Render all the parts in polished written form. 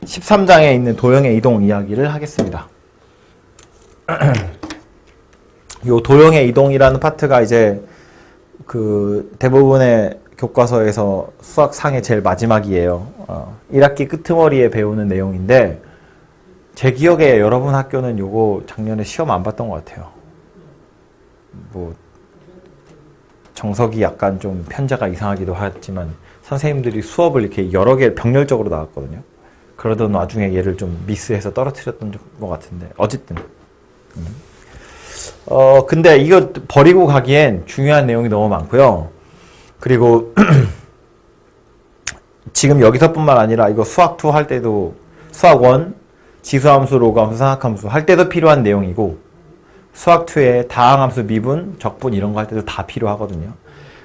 13장에 있는 도형의 이동 이야기를 하겠습니다. 요 도형의 이동이라는 파트가 이제 그 대부분의 교과서에서 수학상의 제일 마지막이에요. 1학기 끄트머리에 배우는 내용인데 제 기억에 여러분 학교는 요거 작년에 시험 안 봤던 것 같아요. 뭐 정석이 약간 좀 편제가 이상하기도 하지만 선생님들이 수업을 이렇게 여러 개 병렬적으로 나왔거든요. 그러던 와중에 얘를 좀 미스해서 떨어뜨렸던 것 같은데 어쨌든 근데 이거 버리고 가기엔 중요한 내용이 너무 많고요. 그리고 지금 여기서뿐만 아니라 이거 수학2 할 때도 수학1 지수함수, 로그함수, 상학함수 할 때도 필요한 내용이고 수학2에 다항함수, 미분, 적분 이런 거 할 때도 다 필요하거든요.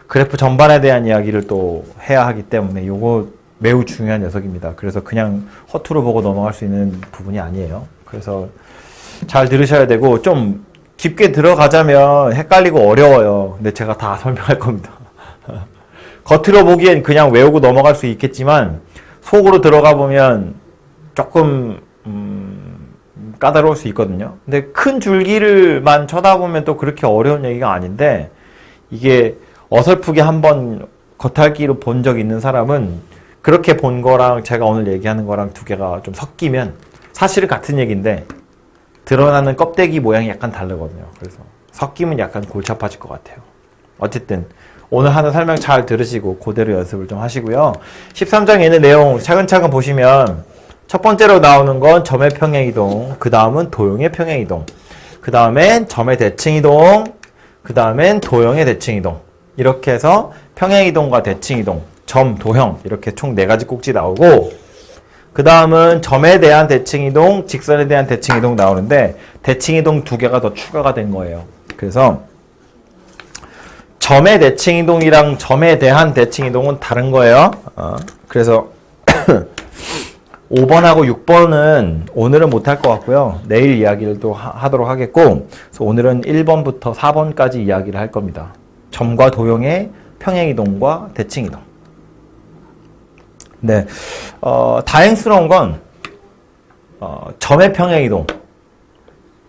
그래프 전반에 대한 이야기를 또 해야 하기 때문에 요거 매우 중요한 녀석입니다. 그래서 그냥 허투루 보고 넘어갈 수 있는 부분이 아니에요. 그래서 잘 들으셔야 되고 좀 깊게 들어가자면 헷갈리고 어려워요. 근데 제가 다 설명할 겁니다. 겉으로 보기엔 그냥 외우고 넘어갈 수 있겠지만 속으로 들어가 보면 조금 까다로울 수 있거든요. 근데 큰 줄기를만 쳐다보면 또 그렇게 어려운 얘기가 아닌데 이게 어설프게 한번 겉핥기로 본 적 있는 사람은 그렇게 본 거랑 제가 오늘 얘기하는 거랑 두 개가 좀 섞이면 사실은 같은 얘기인데 드러나는 껍데기 모양이 약간 다르거든요. 그래서 섞이면 약간 골치 아파질 것 같아요. 어쨌든 오늘 하는 설명 잘 들으시고 그대로 연습을 좀 하시고요. 13장에 있는 내용 차근차근 보시면 첫 번째로 나오는 건 점의 평행이동, 그 다음은 도형의 평행이동, 그 다음엔 점의 대칭이동, 그 다음엔 도형의 대칭이동 이렇게 해서 평행이동과 대칭이동, 점, 도형 이렇게 총 4가지 꼭지 나오고 그 다음은 점에 대한 대칭이동, 직선에 대한 대칭이동 나오는데 대칭이동 2개가 더 추가가 된 거예요. 그래서 점의 대칭이동이랑 점에 대한 대칭이동은 다른 거예요. 그래서 5번하고 6번은 오늘은 못할 것 같고요. 내일 이야기를 또 하도록 하겠고 그래서 오늘은 1번부터 4번까지 이야기를 할 겁니다. 점과 도형의 평행이동과 대칭이동. 네, 다행스러운 건 점의 평행이동,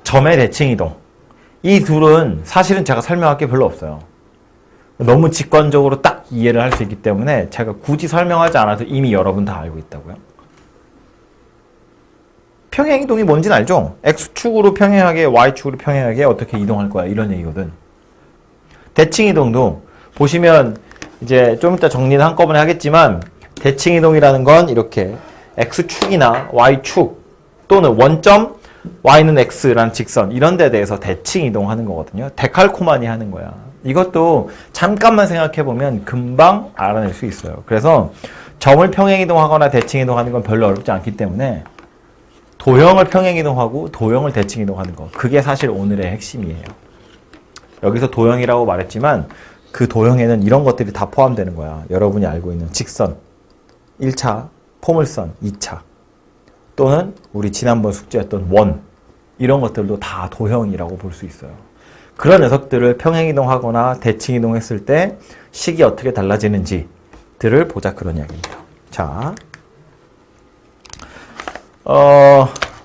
점의 대칭이동 이 둘은 사실은 제가 설명할 게 별로 없어요. 너무 직관적으로 딱 이해를 할 수 있기 때문에 제가 굳이 설명하지 않아도 이미 여러분 다 알고 있다고요. 평행이동이 뭔지는 알죠? X축으로 평행하게 Y축으로 평행하게 어떻게 이동할 거야 이런 얘기거든. 대칭이동도 보시면 이제 좀 이따 정리는 한꺼번에 하겠지만 대칭이동이라는 건 이렇게 X축이나 Y축 또는 원점 Y는 X라는 직선 이런 데 대해서 대칭이동하는 거거든요. 데칼코마니 하는 거야. 이것도 잠깐만 생각해보면 금방 알아낼 수 있어요. 그래서 점을 평행이동하거나 대칭이동하는 건 별로 어렵지 않기 때문에 도형을 평행이동하고 도형을 대칭이동하는 거 그게 사실 오늘의 핵심이에요. 여기서 도형이라고 말했지만 그 도형에는 이런 것들이 다 포함되는 거야. 여러분이 알고 있는 직선 1차, 포물선 2차 또는 우리 지난번 숙제였던 원 이런 것들도 다 도형이라고 볼 수 있어요. 그런 녀석들을 평행이동하거나 대칭이동했을 때 식이 어떻게 달라지는지들을 보자 그런 이야기입니다. 자,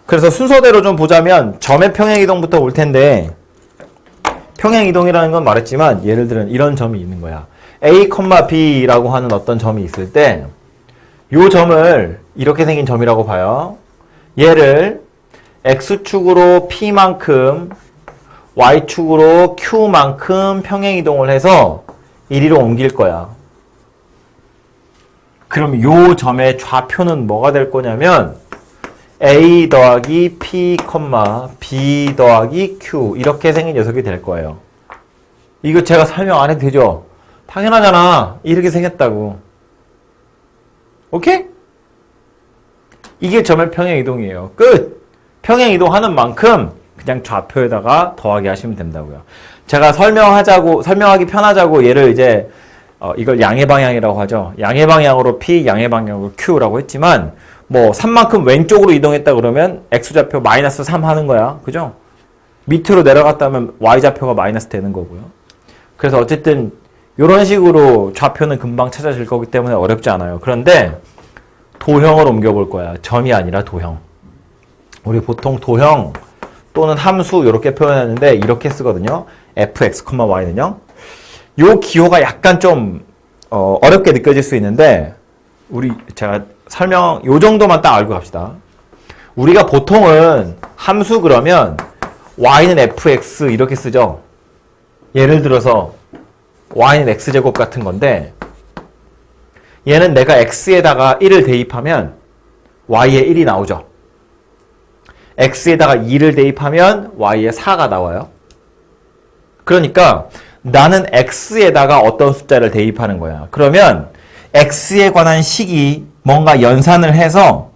그래서 순서대로 좀 보자면 점의 평행이동부터 올 텐데 평행이동이라는 건 말했지만 예를 들어 이런 점이 있는 거야. A, B라고 하는 어떤 점이 있을 때 이 점을 이렇게 생긴 점이라고 봐요. 얘를 X축으로 P만큼 Y축으로 Q만큼 평행이동을 해서 이리로 옮길 거야. 그럼 이 점의 좌표는 뭐가 될 거냐면 A 더하기 P, B 더하기 Q 이렇게 생긴 녀석이 될 거예요. 이거 제가 설명 안 해도 되죠? 당연하잖아. 이렇게 생겼다고. 오케이? 이게 점의 평행이동이에요. 끝! 평행이동하는 만큼 그냥 좌표에다가 더하기 하시면 된다고요. 제가 설명하기 편하자고 얘를 이제 이걸 양의 방향이라고 하죠. 양의 방향으로 P, 양의 방향으로 Q라고 했지만 뭐 3만큼 왼쪽으로 이동했다 그러면 X좌표 마이너스 3 하는 거야. 그죠? 밑으로 내려갔다면 Y좌표가 마이너스 되는 거고요. 그래서 어쨌든 이런 식으로 좌표는 금방 찾아질 거기 때문에 어렵지 않아요. 그런데 도형을 옮겨볼 거야. 점이 아니라 도형. 우리 보통 도형 또는 함수 이렇게 표현하는데 이렇게 쓰거든요. fx, y는요. 요 기호가 약간 좀 어렵게 느껴질 수 있는데 제가 요 정도만 딱 알고 갑시다. 우리가 보통은 함수 그러면 y는 fx 이렇게 쓰죠. 예를 들어서 y는 x제곱 같은 건데 얘는 내가 x에다가 1을 대입하면 y에 1이 나오죠. x에다가 2를 대입하면 y에 4가 나와요. 그러니까 나는 x에다가 어떤 숫자를 대입하는 거야. 그러면 x에 관한 식이 뭔가 연산을 해서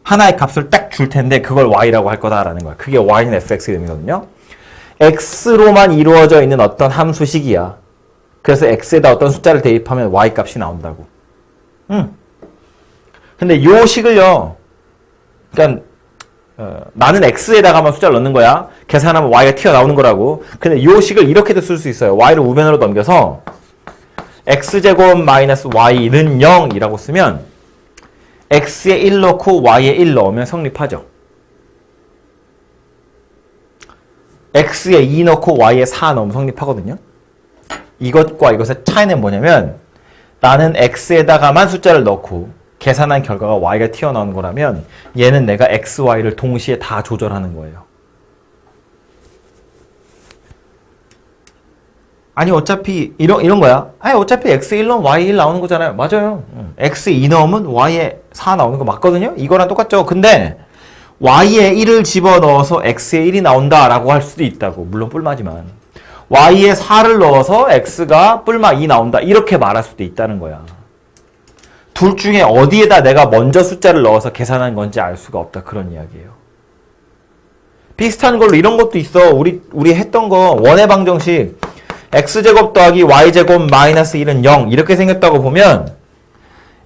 하나의 값을 딱 줄 텐데 그걸 y라고 할 거다라는 거야. 그게 y는 fx의 의미거든요. x로만 이루어져 있는 어떤 함수식이야. 그래서 x에다 어떤 숫자를 대입하면 y 값이 나온다고. 근데 요 식을요. 그러니까 나는 x에다가만 숫자를 넣는 거야. 계산하면 y가 튀어나오는 거라고. 근데 요 식을 이렇게도 쓸 수 있어요. y를 우변으로 넘겨서 x제곱 마이너스 y는 0이라고 쓰면 x에 1 넣고 y에 1 넣으면 성립하죠. x에 2 넣고 y에 4 넣으면 성립하거든요. 이것과 이것의 차이는 뭐냐면 나는 x에다가만 숫자를 넣고 계산한 결과가 y가 튀어나오는 거라면 얘는 내가 x, y를 동시에 다 조절하는 거예요. 아니 어차피 이런 거야. 아니 어차피 x 1 넣으면 y 1 나오는 거잖아요. 맞아요. x 2 넣으면 y에 4 나오는 거 맞거든요. 이거랑 똑같죠. 근데 y에 1을 집어넣어서 x에 1이 나온다라고 할 수도 있다고. 물론 뿔마지만. y에 4를 넣어서 x가 뿔마 2 나온다. 이렇게 말할 수도 있다는 거야. 둘 중에 어디에다 내가 먼저 숫자를 넣어서 계산한 건지 알 수가 없다. 그런 이야기예요. 비슷한 걸로 이런 것도 있어. 우리 했던 거 원의 방정식 x제곱 더하기 y제곱 마이너스 1은 0 이렇게 생겼다고 보면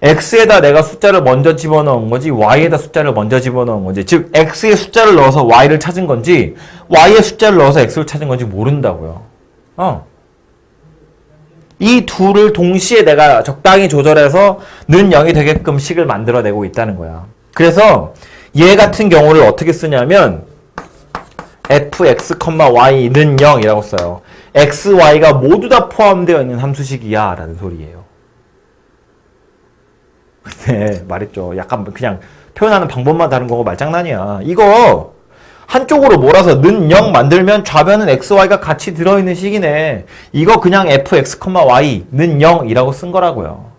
x에다 내가 숫자를 먼저 집어넣은 거지 y에다 숫자를 먼저 집어넣은 건지 즉 x에 숫자를 넣어서 y를 찾은 건지 y에 숫자를 넣어서 x를 찾은 건지 모른다고요. 이 둘을 동시에 내가 적당히 조절해서 는 0이 되게끔 식을 만들어내고 있다는 거야. 그래서 얘 같은 경우를 어떻게 쓰냐면 fx, y는 0이라고 써요. x, y가 모두 다 포함되어 있는 함수식이야 라는 소리예요. 근데 말했죠. 약간 그냥 표현하는 방법만 다른 거고 말장난이야. 이거 한쪽으로 몰아서 는 0 만들면 좌변은 x, y가 같이 들어있는 식이네. 이거 그냥 fx, y는 0이라고 쓴 거라고요.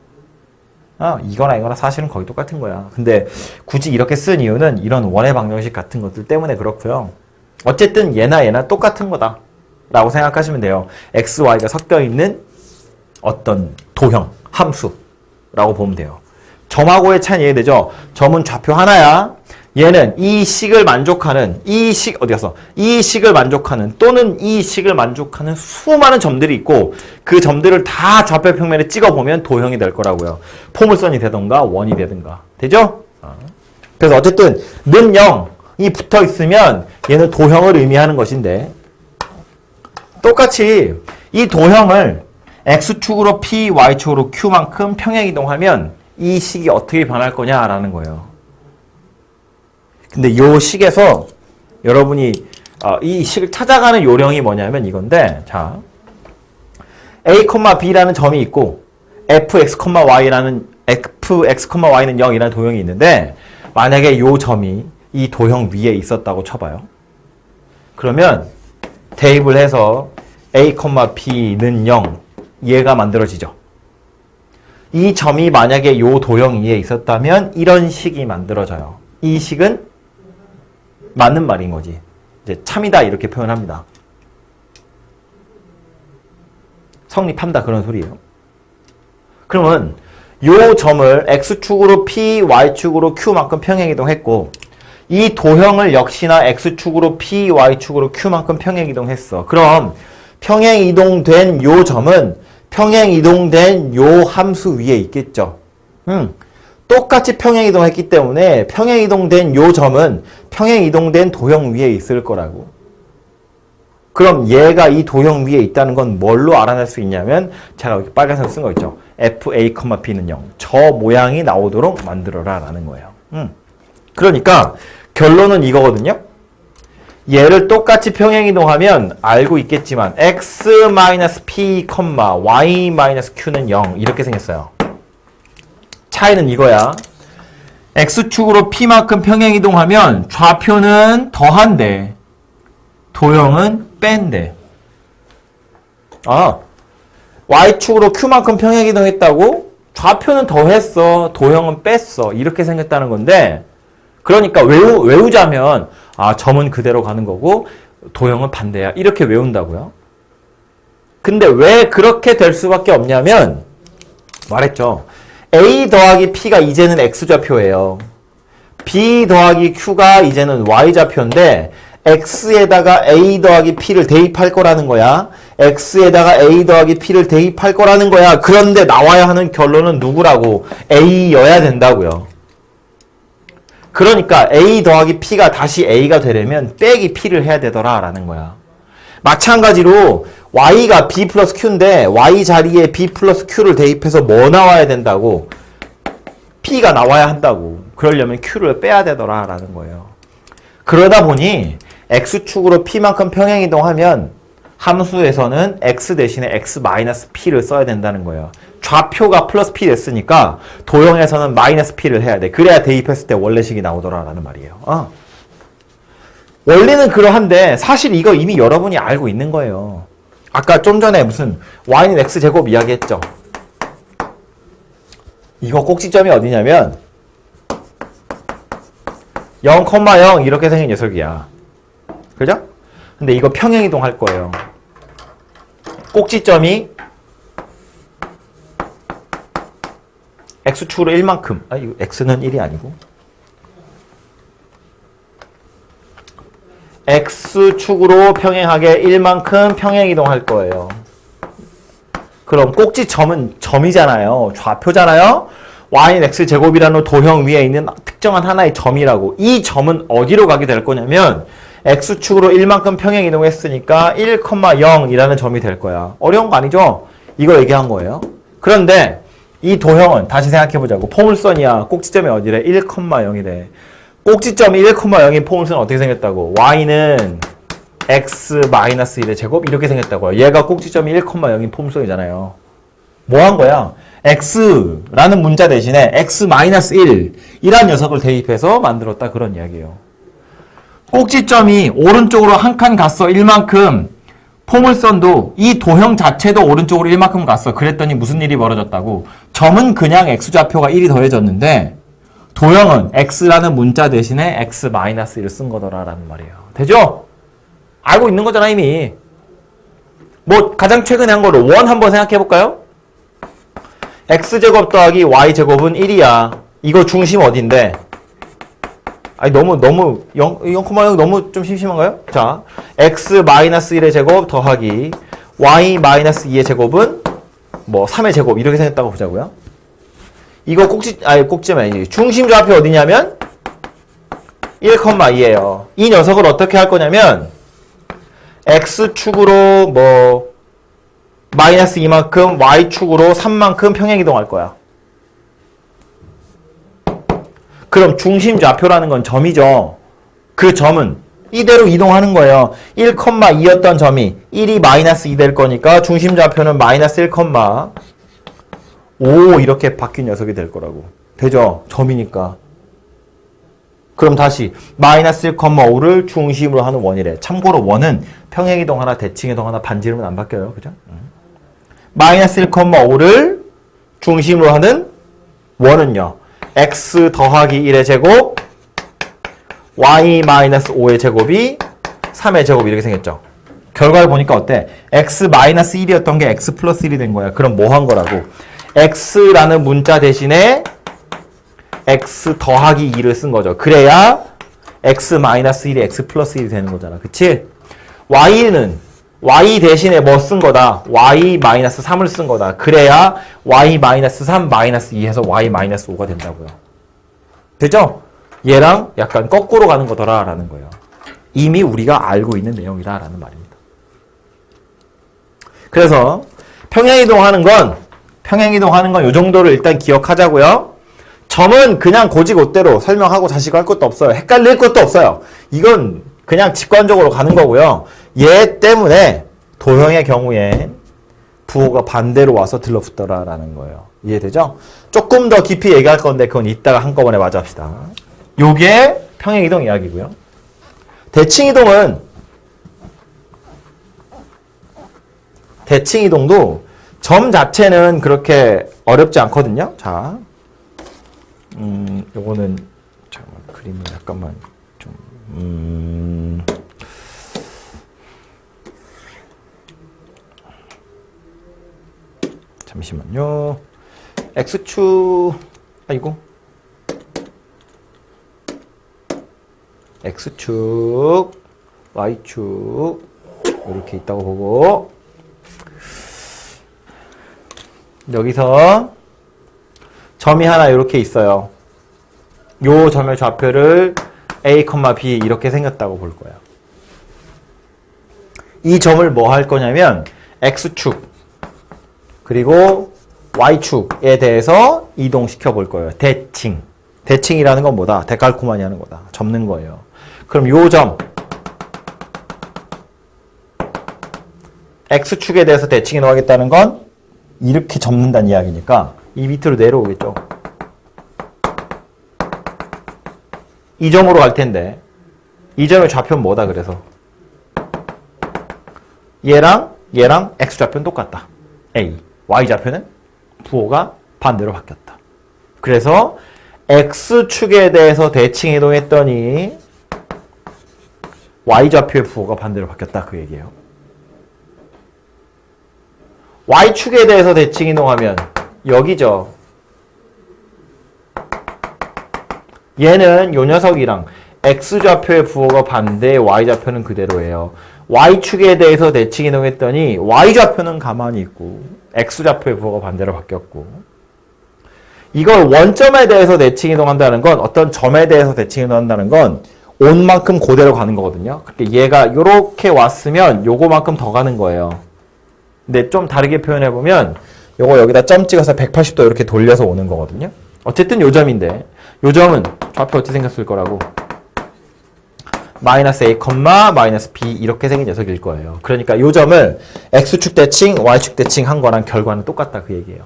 이거나 사실은 거의 똑같은 거야. 근데 굳이 이렇게 쓴 이유는 이런 원의 방정식 같은 것들 때문에 그렇고요. 어쨌든 얘나 똑같은 거다 라고 생각하시면 돼요. x, y가 섞여 있는 어떤 도형, 함수라고 보면 돼요. 점하고의 차이는 이해되죠? 점은 좌표 하나야. 얘는 이 식을 만족하는 이 식을 만족하는 또는 이 식을 만족하는 수많은 점들이 있고 그 점들을 다 좌표 평면에 찍어보면 도형이 될 거라고요. 포물선이 되던가 원이 되든가. 되죠? 그래서 어쨌든 는 0이 붙어 있으면 얘는 도형을 의미하는 것인데 똑같이 이 도형을 x축으로 p, y축으로 q만큼 평행이동하면 이 식이 어떻게 변할 거냐라는 거예요. 근데 이 식에서 여러분이 이 식을 찾아가는 요령이 뭐냐면 이건데 자 a, b라는 점이 있고 fx, y는 0이라는 도형이 있는데 만약에 이 점이 이 도형 위에 있었다고 쳐봐요. 그러면 대입을 해서 a, b는 0 얘가 만들어지죠. 이 점이 만약에 이 도형 위에 있었다면 이런 식이 만들어져요. 이 식은 맞는 말인 거지. 이제 참이다 이렇게 표현합니다. 성립한다 그런 소리예요. 그러면 이 점을 x축으로 p, y축으로 q만큼 평행이동했고 이 도형을 역시나 x축으로 p, y축으로 q만큼 평행이동했어. 그럼 평행이동된 요 점은 평행이동된 요 함수 위에 있겠죠. 똑같이 평행이동했기 때문에 평행이동된 요 점은 평행이동된 도형 위에 있을 거라고. 그럼 얘가 이 도형 위에 있다는 건 뭘로 알아낼 수 있냐면 제가 여기 빨간색 쓴 거 있죠. fa, b는 0. 저 모양이 나오도록 만들어라 라는 거예요. 그러니까 결론은 이거거든요. 얘를 똑같이 평행이동하면 알고 있겠지만 x-p, y-q는 0 이렇게 생겼어요. 차이는 이거야. x축으로 p만큼 평행이동하면 좌표는 더한데 도형은 뺀대. 아, y축으로 q만큼 평행이동했다고 좌표는 더했어, 도형은 뺐어 이렇게 생겼다는 건데, 그러니까 외우자면 점은 그대로 가는 거고 도형은 반대야 이렇게 외운다고요. 근데 왜 그렇게 될 수밖에 없냐면 말했죠. a 더하기 p가 이제는 x좌표예요. b 더하기 q가 이제는 y좌표인데 x에다가 a 더하기 p를 대입할 거라는 거야. x에다가 a 더하기 p를 대입할 거라는 거야. 그런데 나와야 하는 결론은 누구라고? a여야 된다고요. 그러니까 a 더하기 p가 다시 a가 되려면 빼기 p를 해야 되더라 라는 거야. 마찬가지로 y가 b 플러스 q인데 y 자리에 b 플러스 q를 대입해서 뭐 나와야 된다고? p가 나와야 한다고. 그러려면 q를 빼야 되더라 라는 거예요. 그러다 보니 x축으로 p만큼 평행이동하면 함수에서는 x 대신에 x-p를 써야 된다는 거예요. 좌표가 플러스 p 됐으니까 도형에서는 마이너스 p를 해야 돼. 그래야 대입했을 때 원래식이 나오더라 라는 말이에요. 원리는 그러한데 사실 이거 이미 여러분이 알고 있는 거예요. 아까 좀 전에 무슨 y는 x제곱 이야기했죠. 이거 꼭지점이 어디냐면 0,0 이렇게 생긴 녀석이야. 그죠? 근데 이거 평행이동 할 거예요. 꼭지점이 x축으로 1만큼. 이거 x는 1이 아니고. x축으로 평행하게 1만큼 평행이동 할 거예요. 그럼 꼭지점은 점이잖아요. 좌표잖아요. y는 x제곱이라는 도형 위에 있는 특정한 하나의 점이라고. 이 점은 어디로 가게 될 거냐면 x축으로 1만큼 평행이동했으니까 1,0이라는 점이 될 거야. 어려운 거 아니죠? 이거 얘기한 거예요. 그런데 이 도형은 다시 생각해보자고. 포물선이야. 꼭지점이 어디래? 1,0이래. 꼭지점이 1,0인 포물선은 어떻게 생겼다고? y는 x-1의 제곱 이렇게 생겼다고요. 얘가 꼭지점이 1,0인 포물선이잖아요. 뭐 한 거야? x라는 문자 대신에 x-1 이란 녀석을 대입해서 만들었다 그런 이야기예요. 꼭지점이 오른쪽으로 한 칸 갔어. 1만큼. 포물선도 이 도형 자체도 오른쪽으로 1만큼 갔어. 그랬더니 무슨 일이 벌어졌다고? 점은 그냥 x좌표가 1이 더해졌는데 도형은 x라는 문자 대신에 x-1을 쓴 거더라라는 말이에요. 되죠? 알고 있는 거잖아 이미. 뭐 가장 최근에 한 거를 원 한번 생각해 볼까요? x제곱 더하기 y제곱은 1이야. 이거 중심 어딘데? 너무 0,0 너무 좀 심심한가요? 자, x-1의 제곱 더하기 y-2의 제곱은 뭐 3의 제곱 이렇게 생겼다고 보자고요. 이거 꼭지점이 아니지. 중심 좌표 어디냐면 1,2예요. 이 녀석을 어떻게 할 거냐면 x축으로 뭐 마이너스 2만큼 y축으로 3만큼 평행이동할 거야. 그럼 중심 좌표라는 건 점이죠. 그 점은 이대로 이동하는 거예요. 1,2였던 점이 1이 마이너스 2 될 거니까 중심 좌표는 마이너스 1,5 이렇게 바뀐 녀석이 될 거라고. 되죠? 점이니까. 그럼 다시 마이너스 1,5를 중심으로 하는 원이래. 참고로 원은 평행이동 하나, 대칭이동 하나, 반지름은 안 바뀌어요. 그죠? 마이너스 1,5를 중심으로 하는 원은요. x 더하기 1의 제곱 y-5의 제곱이 3의 제곱 이렇게 생겼죠. 결과를 보니까 어때? x-1이었던 게 x 플러스 1이 된 거야. 그럼 뭐 한 거라고? x라는 문자 대신에 x 더하기 2를 쓴 거죠. 그래야 x-1이 x 플러스 1이 되는 거잖아. 그치? y는 y 대신에 뭐 쓴 거다? y-3을 쓴 거다. 그래야 y-3-2 해서 y-5가 된다고요. 되죠? 얘랑 약간 거꾸로 가는 거더라 라는 거예요. 이미 우리가 알고 있는 내용이다 라는 말입니다. 그래서 평행이동하는 건 평행이동하는 건 이 정도를 일단 기억하자고요. 점은 그냥 고지고대로 설명하고 자시고 할 것도 없어요. 헷갈릴 것도 없어요. 이건 그냥 직관적으로 가는 거고요. 얘 때문에 도형의 경우에 부호가 반대로 와서 들러붙더라라는 거예요. 이해되죠? 조금 더 깊이 얘기할 건데 그건 이따가 한꺼번에 마저 합시다. 요게 평행이동 이야기고요. 대칭이동도 점 자체는 그렇게 어렵지 않거든요. 자, 요거는 잠깐만 그림을 약간만 좀 잠시만요. X축 아이고 X축 Y축 이렇게 있다고 보고 여기서 점이 하나 이렇게 있어요. 요 점의 좌표를 A, B 이렇게 생겼다고 볼 거예요. 이 점을 뭐 할 거냐면 X축 그리고 Y축에 대해서 이동시켜 볼 거예요. 대칭. 대칭이라는 건 뭐다? 데칼코마니 하는 거다. 접는 거예요. 그럼 요 점 X축에 대해서 대칭 이동하겠다는 건 이렇게 접는다는 이야기니까 이 밑으로 내려오겠죠. 이 점으로 갈 텐데 이 점의 좌표는 뭐다 그래서 얘랑 X좌표는 똑같다. A. Y좌표는 부호가 반대로 바뀌었다. 그래서 X축에 대해서 대칭 이동했더니 Y좌표의 부호가 반대로 바뀌었다. 그 얘기예요. Y축에 대해서 대칭 이동하면 여기죠. 얘는 요 녀석이랑 X좌표의 부호가 반대, Y좌표는 그대로예요. Y축에 대해서 대칭 이동했더니 Y좌표는 가만히 있고 X좌표의 부호가 반대로 바뀌었고 이걸 원점에 대해서 대칭 이동한다는 건 어떤 점에 대해서 대칭 이동한다는 건 온 만큼 그대로 가는 거거든요. 그러니까 얘가 요렇게 왔으면 요거만큼 더 가는 거예요. 근데 좀 다르게 표현해보면 요거 여기다 점 찍어서 180도 이렇게 돌려서 오는 거거든요. 어쨌든 요 점인데 요 점은 좌표 어떻게 생겼을 거라고 마이너스 A, 마이너스 B 이렇게 생긴 녀석일 거예요. 그러니까 요 점을 X축 대칭, Y축 대칭 한 거랑 결과는 똑같다 그 얘기예요.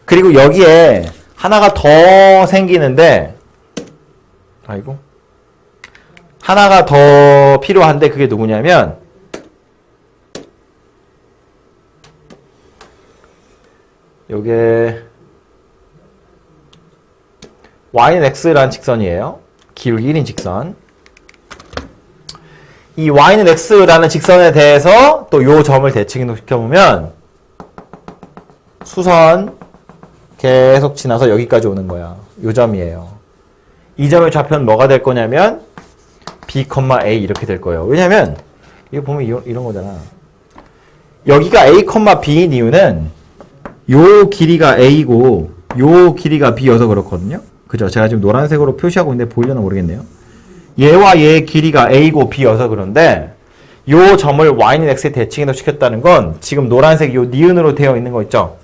그리고 여기에 하나가 더 생기는데 아이고 하나가 더 필요한데 그게 누구냐면 요게 y는 x라는 직선이에요. 기울기 1인 직선. 이 y는 x라는 직선에 대해서 또 요 점을 대칭 이동시켜보면 수선 계속 지나서 여기까지 오는 거야. 요 점이에요. 이 점의 좌표는 뭐가 될 거냐면 b, a 이렇게 될 거예요. 왜냐면 이거 보면 이런 거잖아. 여기가 a, b인 이유는 요 길이가 a고 요 길이가 b여서 그렇거든요. 그죠? 제가 지금 노란색으로 표시하고 있는데 보이려나 모르겠네요. 얘와 얘의 길이가 a고 b여서 그런데 요 점을 y는 x에 대칭해서 시켰다는 건 지금 노란색 요 니은으로 되어 있는 거 있죠?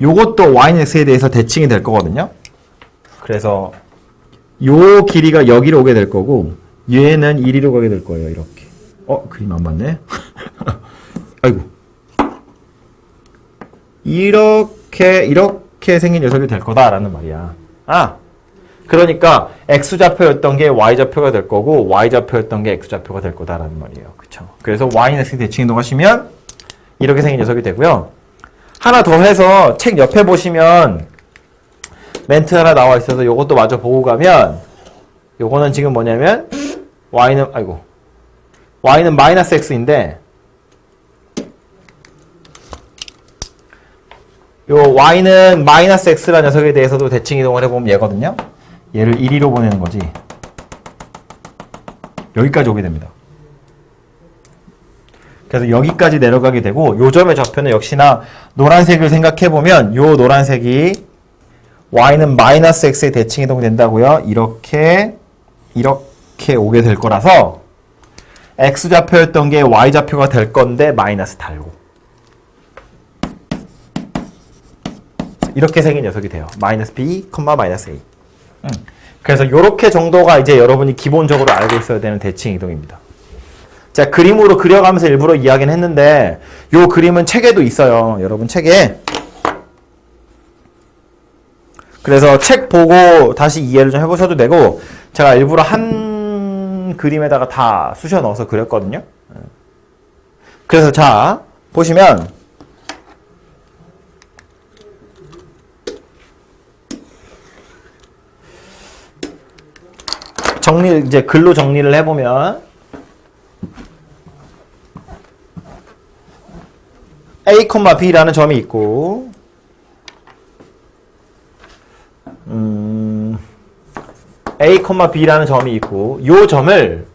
요것도 y는 x에 대해서 대칭이 될 거거든요. 그래서 요 길이가 여기로 오게 될 거고 얘는 이리로 가게 될 거예요. 이렇게. 그림 안 맞네. 아이고. 이렇게 생긴 녀석이 될 거다라는 말이야. 그러니까 x좌표였던 게 y좌표가 될 거고 y좌표였던 게 x좌표가 될 거다라는 말이에요. 그쵸? 그래서 y는 x 대칭 이동하시면 이렇게 생긴 녀석이 되고요. 하나 더 해서 책 옆에 보시면 멘트 하나 나와 있어서 요것도 마저 보고 가면 요거는 지금 뭐냐면 y는 마이너스 x인데 요 y는 마이너스 x라는 녀석에 대해서도 대칭 이동을 해보면 얘거든요. 얘를 1위로 보내는 거지. 여기까지 오게 됩니다. 그래서 여기까지 내려가게 되고 요 점의 좌표는 역시나 노란색을 생각해보면 요 노란색이 y는 마이너스 x에 대칭 이동된다고요. 이렇게 오게 될 거라서 x좌표였던 게 y좌표가 될 건데 마이너스 달고 이렇게 생긴 녀석이 돼요. 마이너스 b, 마이너스 a. 그래서 이렇게 정도가 이제 여러분이 기본적으로 알고 있어야 되는 대칭 이동입니다. 자, 그림으로 그려가면서 일부러 이야기는 했는데 요 그림은 책에도 있어요. 여러분 책에. 그래서 책 보고 다시 이해를 좀 해보셔도 되고 제가 일부러 한 그림에다가 다 쑤셔 넣어서 그렸거든요. 그래서 자, 보시면 이제 글로 정리를 해보면 A, B라는 점이 있고 A, B라는 점이 있고 요 점을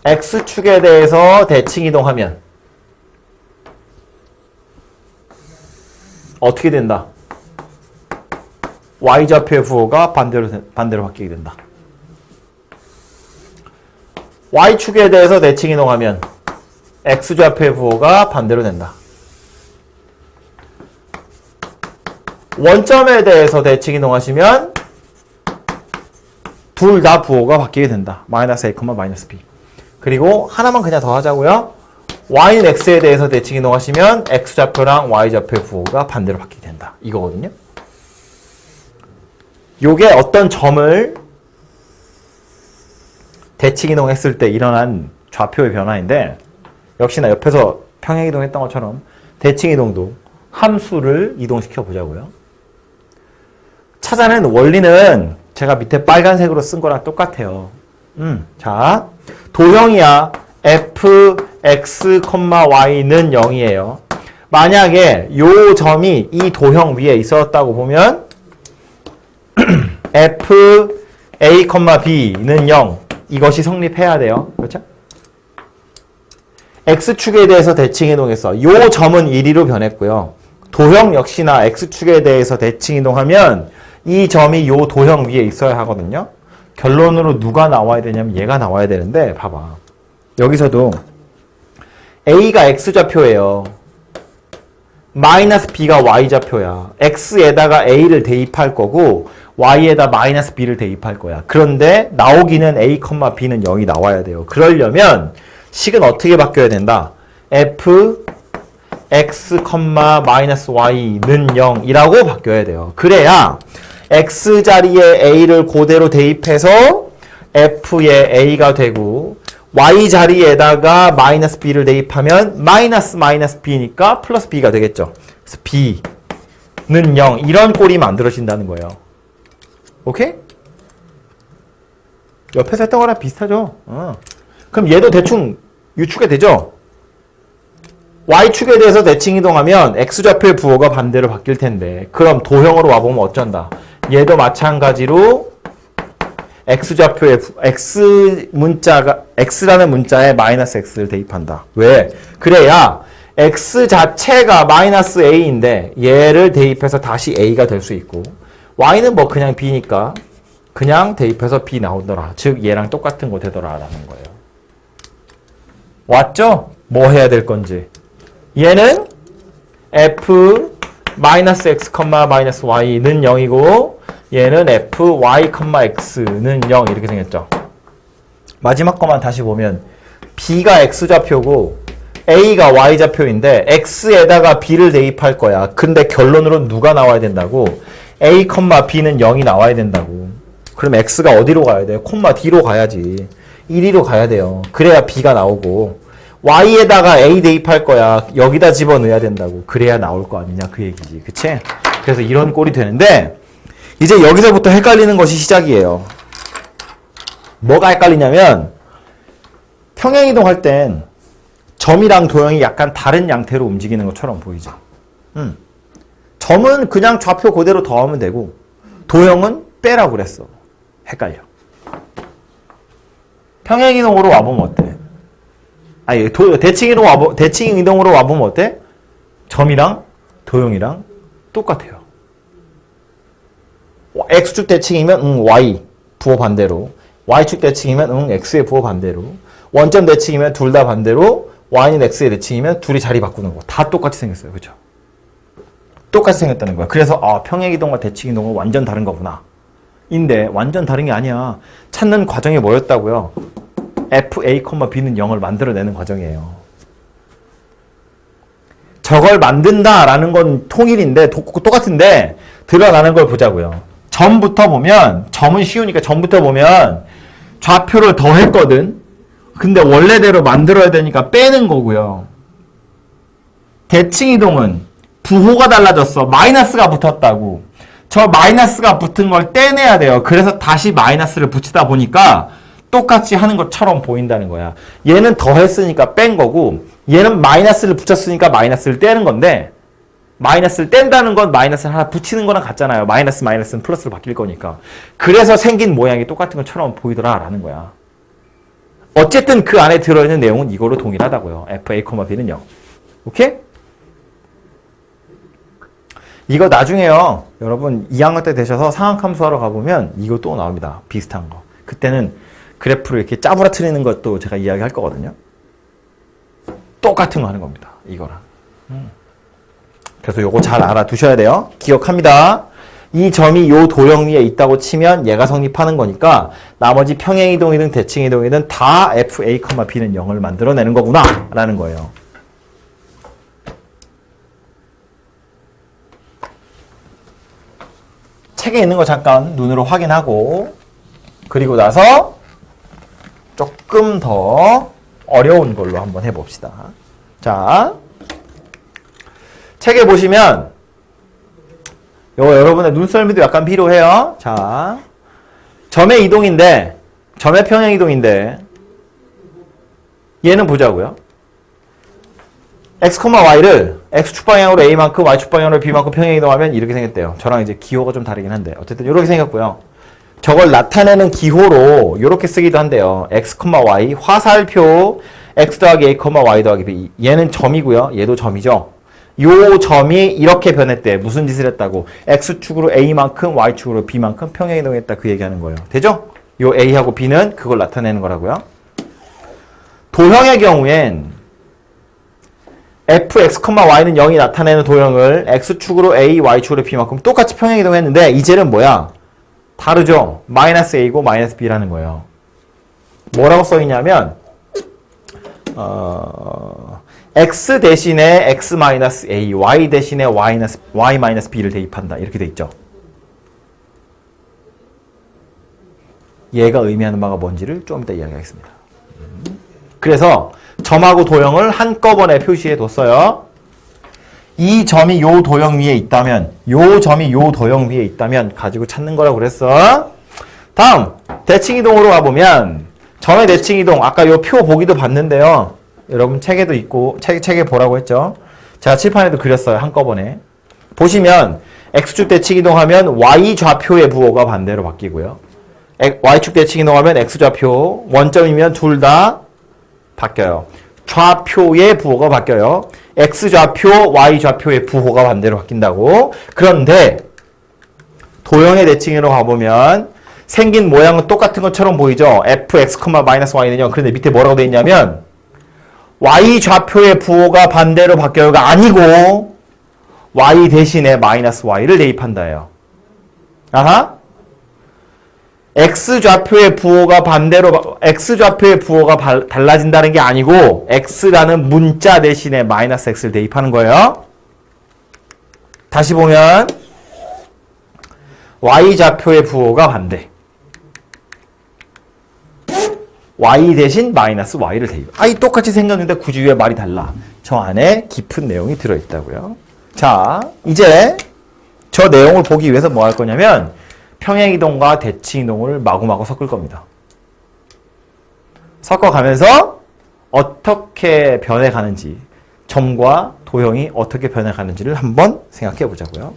X축에 대해서 대칭 이동하면 어떻게 된다? Y좌표의 부호가 반대로 바뀌게 된다. Y축에 대해서 대칭 이동하면 X좌표의 부호가 반대로 된다. 원점에 대해서 대칭 이동하시면 둘 다 부호가 바뀌게 된다. 마이너스 A, 마이너스 B. 그리고 하나만 그냥 더 하자고요. Y는 X에 대해서 대칭 이동하시면 X좌표랑 Y좌표의 부호가 반대로 바뀌게 된다. 이거거든요. 요게 어떤 점을 대칭 이동했을 때 일어난 좌표의 변화인데 역시나 옆에서 평행 이동했던 것처럼 대칭 이동도 함수를 이동시켜 보자고요. 찾아낸 원리는 제가 밑에 빨간색으로 쓴 거랑 똑같아요. 자, 도형이야. f, x, y는 0이에요. 만약에 요 점이 이 도형 위에 있었다고 보면 f, a, b는 0. 이것이 성립해야 돼요. 그렇죠? x축에 대해서 대칭 이동해서 요 점은 1, 2로 변했고요. 도형 역시나 x축에 대해서 대칭 이동하면 이 점이 요 도형 위에 있어야 하거든요. 결론으로 누가 나와야 되냐면 얘가 나와야 되는데 봐봐. 여기서도 a가 x좌표예요. 마이너스 b가 y좌표야. x에다가 a를 대입할 거고 y에다 마이너스 b를 대입할 거야. 그런데 나오기는 a, b는 0이 나와야 돼요. 그러려면 식은 어떻게 바뀌어야 된다? f, x, 마이너스 y는 0이라고 바뀌어야 돼요. 그래야 x 자리에 a를 그대로 대입해서 f에 a가 되고 y 자리에다가 마이너스 b를 대입하면 마이너스 b니까 플러스 b가 되겠죠. 그래서 b는 0 이런 꼴이 만들어진다는 거예요. 오케이? 옆에서 했던 거랑 비슷하죠. 그럼 얘도 대충 유추가 되죠. y축에 대해서 대칭 이동하면 x좌표의 부호가 반대로 바뀔 텐데 그럼 도형으로 와보면 어쩐다. 얘도 마찬가지로 x좌표의 x라는 문자에 마이너스 x를 대입한다. 왜? 그래야 x 자체가 마이너스 a인데 얘를 대입해서 다시 a가 될 수 있고 y는 뭐 그냥 b니까 그냥 대입해서 b 나오더라. 즉 얘랑 똑같은 거 되더라 라는 거예요. 왔죠? 뭐 해야 될 건지. 얘는 f 마이너스 x, 마이너스 y는 0이고 얘는 f, y, x는 0 이렇게 생겼죠. 마지막 거만 다시 보면 b가 x좌표고 a가 y좌표인데 x에다가 b를 대입할 거야. 근데 결론으로 누가 나와야 된다고? a, b는 0이 나와야 된다고. 그럼 x가 어디로 가야 돼요? d로 가야지. 1, 2로 가야 돼요. 그래야 b가 나오고 y에다가 a 대입할 거야. 여기다 집어넣어야 된다고. 그래야 나올 거 아니냐 그 얘기지. 그치? 그래서 이런 꼴이 되는데 이제 여기서부터 헷갈리는 것이 시작이에요. 뭐가 헷갈리냐면 평행이동할 땐 점이랑 도형이 약간 다른 양태로 움직이는 것처럼 보이죠. 점은 그냥 좌표 그대로 더하면 되고 도형은 빼라고 그랬어. 헷갈려. 평행이동으로 와보면 어때? 아니, 대칭 이동으로 와보면 어때? 점이랑 도형이랑 똑같아요. x축 대칭이면 y 부호 반대로, y축 대칭이면 x의 부호 반대로, 원점 대칭이면 둘 다 반대로, y는 x의 대칭이면 둘이 자리 바꾸는 거 다 똑같이 생겼어요. 그죠? 똑같이 생겼다는 거야. 그래서 평행이동과 대칭이동은 완전 다른 거구나. 인데 완전 다른 게 아니야. 찾는 과정이 뭐였다고요? FA, B는 0을 만들어내는 과정이에요. 저걸 만든다라는 건 통일인데 똑같은데 드러나는 걸 보자고요. 점부터 보면 점은 쉬우니까 점부터 보면 좌표를 더했거든. 근데 원래대로 만들어야 되니까 빼는 거고요. 대칭이동은 부호가 달라졌어. 마이너스가 붙었다고. 저 마이너스가 붙은 걸 떼내야 돼요. 그래서 다시 마이너스를 붙이다 보니까 똑같이 하는 것처럼 보인다는 거야. 얘는 더했으니까 뺀 거고 얘는 마이너스를 붙였으니까 마이너스를 떼는 건데 마이너스를 뗀다는 건 마이너스를 하나 붙이는 거랑 같잖아요. 마이너스는 플러스로 바뀔 거니까. 그래서 생긴 모양이 똑같은 것처럼 보이더라라는 거야. 어쨌든 그 안에 들어있는 내용은 이거로 동일하다고요. FA, B는 0. 오케이? 이거 나중에요. 여러분 2학년 때 되셔서 상학함수 하러 가보면 이거 또 나옵니다. 비슷한 거. 그때는 그래프를 이렇게 짜부라트리는 것도 제가 이야기할 거거든요. 똑같은 거 하는 겁니다. 이거랑. 그래서 요거 잘 알아두셔야 돼요. 기억합니다. 이 점이 요 도형 위에 있다고 치면 얘가 성립하는 거니까 나머지 평행이동이든 대칭이동이든 다 FA, B는 0을 만들어내는 거구나 라는 거예요. 책에 있는 거 잠깐 눈으로 확인하고 그리고 나서 조금 더 어려운 걸로 한번 해봅시다. 자, 책에 보시면 여러분의 눈썰미도 약간 필요해요. 자, 점의 이동인데 점의 평행 이동인데 얘는 보자고요. x, y를 x축 방향으로 a만큼 y축 방향으로 b만큼 평행 이동하면 이렇게 생겼대요. 저랑 이제 기호가 좀 다르긴 한데 어쨌든 이렇게 생겼고요. 저걸 나타내는 기호로 이렇게 쓰기도 한대요. x, y 화살표 x 더하기 a, y 더하기 b. 얘는 점이고요. 얘도 점이죠. 요 점이 이렇게 변했대. 무슨 짓을 했다고? x축으로 a만큼 y축으로 b만큼 평행 이동했다 그 얘기하는 거예요. 되죠? 요 a하고 b는 그걸 나타내는 거라고요. 도형의 경우엔 fx, y는 0이 나타내는 도형을 x축으로 a, y축으로 b만큼 똑같이 평행 이동했는데 이제는 뭐야? 다르죠? 마이너스 a고 마이너스 b라는 거예요. 뭐라고 써있냐면 x 대신에 x 마이너스 a, y 대신에 y 마이너스 b를 대입한다. 이렇게 돼 있죠. 얘가 의미하는 바가 뭔지를 좀 이따 이야기하겠습니다. 그래서 점하고 도형을 한꺼번에 표시해 뒀어요. 이 점이 요 도형 위에 있다면, 요 점이 요 도형 위에 있다면 가지고 찾는 거라고 그랬어. 다음, 대칭이동으로 가보면 점의 대칭이동, 아까 요 표 보기도 봤는데요. 여러분 책에도 있고 책에 보라고 했죠. 제가 칠판에도 그렸어요. 한꺼번에. 보시면 x축 대칭이동하면 y좌표의 부호가 반대로 바뀌고요. y축 대칭이동하면 x좌표, 원점이면 둘 다 바뀌어요. 좌표의 부호가 바뀌어요. x좌표, y좌표의 부호가 반대로 바뀐다고. 그런데 도형의 대칭으로 가보면 생긴 모양은 똑같은 것처럼 보이죠. fx, y는 0. 그런데 밑에 뭐라고 되어 있냐면 y좌표의 부호가 반대로 바뀌어요가 아니고 y 대신에 마이너스 y를 대입한다예요. 아하. x좌표의 부호가 달라진다는 게 아니고 x라는 문자 대신에 마이너스 x를 대입하는 거예요. 다시 보면 y좌표의 부호가 반대. y 대신 마이너스 y를 대입. 똑같이 생겼는데 굳이 왜 말이 달라? 저 안에 깊은 내용이 들어있다고요. 자, 이제 저 내용을 보기 위해서 뭐 할 거냐면 평행이동과 대칭이동을 마구마구 섞을 겁니다. 섞어가면서 어떻게 변해가는지, 점과 도형이 어떻게 변해가는지를 한번 생각해 보자고요.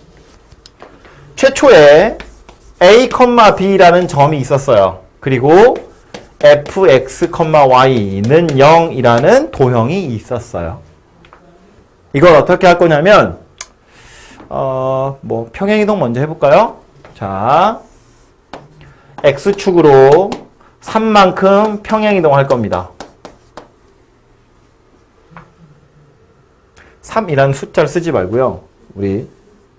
최초에 a, b라는 점이 있었어요. 그리고 fx, y는 0이라는 도형이 있었어요. 이걸 어떻게 할 거냐면 평행이동 먼저 해볼까요? 자, x축으로 3만큼 평행이동 할 겁니다. 3이라는 숫자를 쓰지 말고요. 우리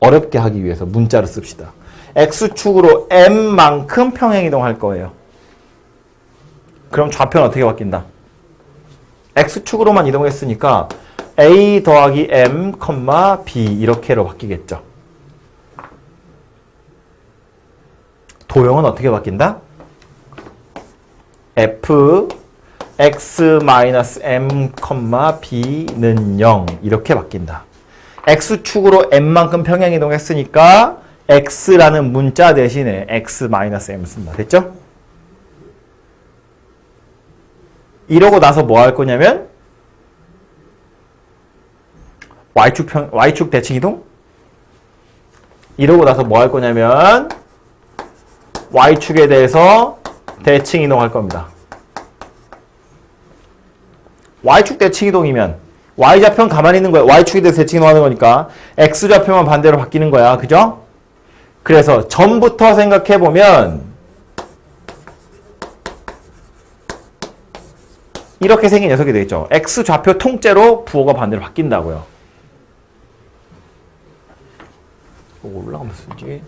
어렵게 하기 위해서 문자를 씁시다. x축으로 m만큼 평행이동할 거예요. 그럼 좌표는 어떻게 바뀐다? x축으로만 이동했으니까 a 더하기 m, b 이렇게로 바뀌겠죠. 도형은 어떻게 바뀐다? f x-m, b는 0 이렇게 바뀐다. x축으로 m만큼 평행이동했으니까 x라는 문자 대신에 x-m 쓴다. 됐죠? 이러고 나서 뭐 할 거냐면 y축 대칭이동? 이러고 나서 뭐 할 거냐면 y축에 대해서 대칭이동할 겁니다. y축 대칭이동이면 y좌표는 가만히 있는 거야. y축에 대해서 대칭이동하는 거니까 x좌표만 반대로 바뀌는 거야. 그죠? 그래서 전부터 생각해보면 이렇게 생긴 녀석이 되겠죠. x좌표 통째로 부호가 반대로 바뀐다고요. 올라가면 쓰지.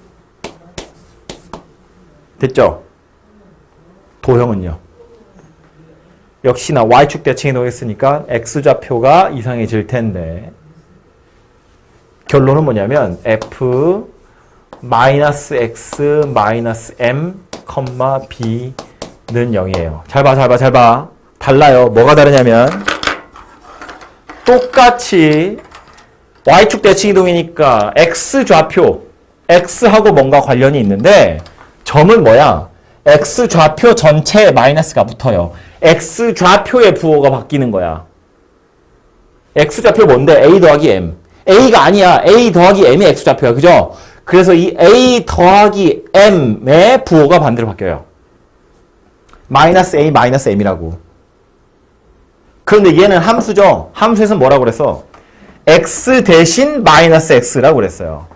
됐죠? 도형은요. 역시나 y축 대칭이동 했으니까 x좌표가 이상해질 텐데 결론은 뭐냐면 f x m, b는 0이에요. 잘 봐. 달라요. 뭐가 다르냐면 똑같이 y축 대칭이동이니까 x좌표, x하고 뭔가 관련이 있는데 점은 뭐야? x좌표 전체에 마이너스가 붙어요. x좌표의 부호가 바뀌는 거야. x좌표 뭔데? a 더하기 m. a가 아니야. a 더하기 m이 x좌표야. 그죠? 그래서 이 a 더하기 m의 부호가 반대로 바뀌어요. 마이너스 a 마이너스 m이라고. 그런데 얘는 함수죠. 함수에서 뭐라고 그랬어? x 대신 마이너스 x라고 그랬어요.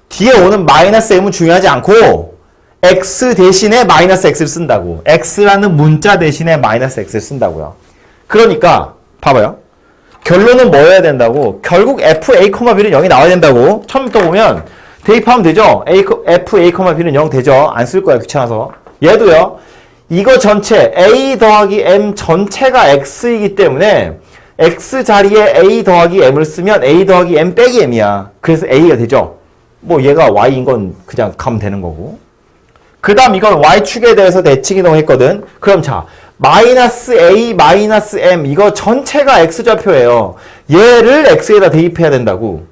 뒤에 오는 마이너스 m은 중요하지 않고 x 대신에 마이너스 x를 쓴다고. x라는 문자 대신에 마이너스 x를 쓴다고요. 그러니까 봐봐요. 결론은 뭐여야 된다고? 결국 f, a, b는 0이 나와야 된다고. 처음부터 보면 대입하면 되죠? f, a, b는 0 되죠? 안 쓸 거야. 귀찮아서. 얘도요. 이거 전체 a 더하기 m 전체가 x이기 때문에 x 자리에 a 더하기 m을 쓰면 a 더하기 m 빼기 m이야. 그래서 a가 되죠. 뭐 얘가 y인 건 그냥 가면 되는 거고. 그 다음 이건 y축에 대해서 대칭이동했거든. 그럼 자, 마이너스 a 마이너스 m 이거 전체가 x좌표예요. 얘를 x에다 대입해야 된다고.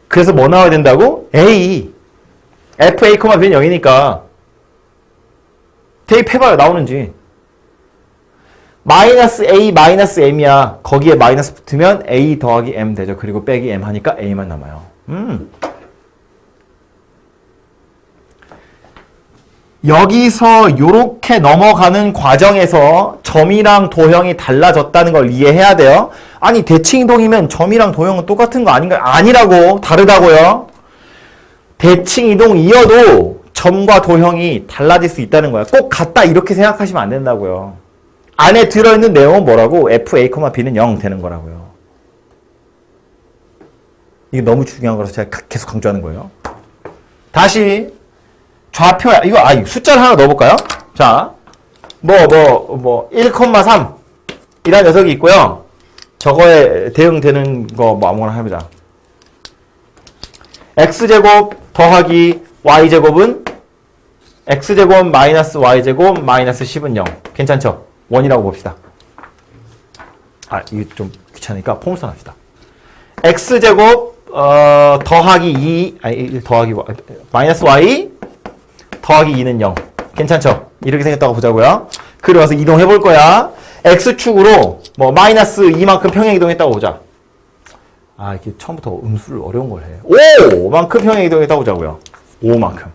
그래서 뭐 나와야 된다고? a. f, a, b는 0이니까 대입해봐요. 나오는지. 마이너스 a 마이너스 m이야. 거기에 마이너스 붙으면 a 더하기 m 되죠. 그리고 빼기 m 하니까 a만 남아요. 여기서 요렇게 넘어가는 과정에서 점이랑 도형이 달라졌다는 걸 이해해야 돼요. 아니 대칭이동이면 점이랑 도형은 똑같은 거 아닌가요? 아니라고. 다르다고요. 대칭이동이어도 점과 도형이 달라질 수 있다는 거야. 꼭 같다 이렇게 생각하시면 안 된다고요. 안에 들어있는 내용은 뭐라고? f, a, b는 0 되는 거라고요. 이게 너무 중요한 거라서 제가 계속 강조하는 거예요. 다시 좌표야. 이거 숫자를 하나 넣어볼까요? 자, 1,3 이라는 녀석이 있고요. 저거에 대응되는 거 뭐 아무거나 해보자. x제곱 더하기 y제곱은 x제곱 마이너스 y제곱 마이너스 10은 0. 괜찮죠? 1이라고 봅시다. 이게 좀 귀찮으니까 폼수로 합시다. x제곱 더하기 2 더하기 마이너스 y 더하기 2는 0. 괜찮죠? 이렇게 생겼다고 보자고요. 그리고 와서 이동해 볼 거야. x축으로 마이너스 2만큼 평행 이동했다고 보자. 이게 처음부터 음수를 어려운 걸 해. 5만큼 평행 이동했다고 보자고요. 5만큼.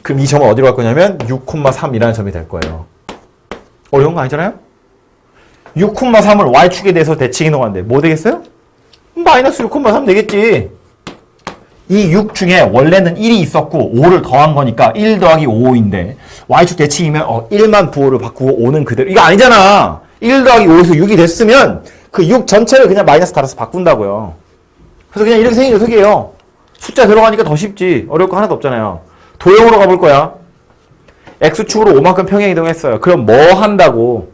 그럼 이 점은 어디로 갈 거냐면 6,3이라는 점이 될 거예요. 어려운 거 아니잖아요? 6,3을 y축에 대해서 대칭 이동하는데 뭐 되겠어요? 마이너스 6,3 되겠지. 이 6 중에 원래는 1이 있었고 5를 더한 거니까 1 더하기 5인데 y축 대칭이면 1만 부호를 바꾸고 5는 그대로. 이거 아니잖아. 1 더하기 5에서 6이 됐으면 그 6 전체를 그냥 마이너스 달아서 바꾼다고요. 그래서 그냥 이렇게 생긴 녀석이에요. 숫자 들어가니까 더 쉽지. 어려울 거 하나도 없잖아요. 도형으로 가볼 거야. X축으로 5만큼 평행 이동했어요. 그럼 뭐 한다고?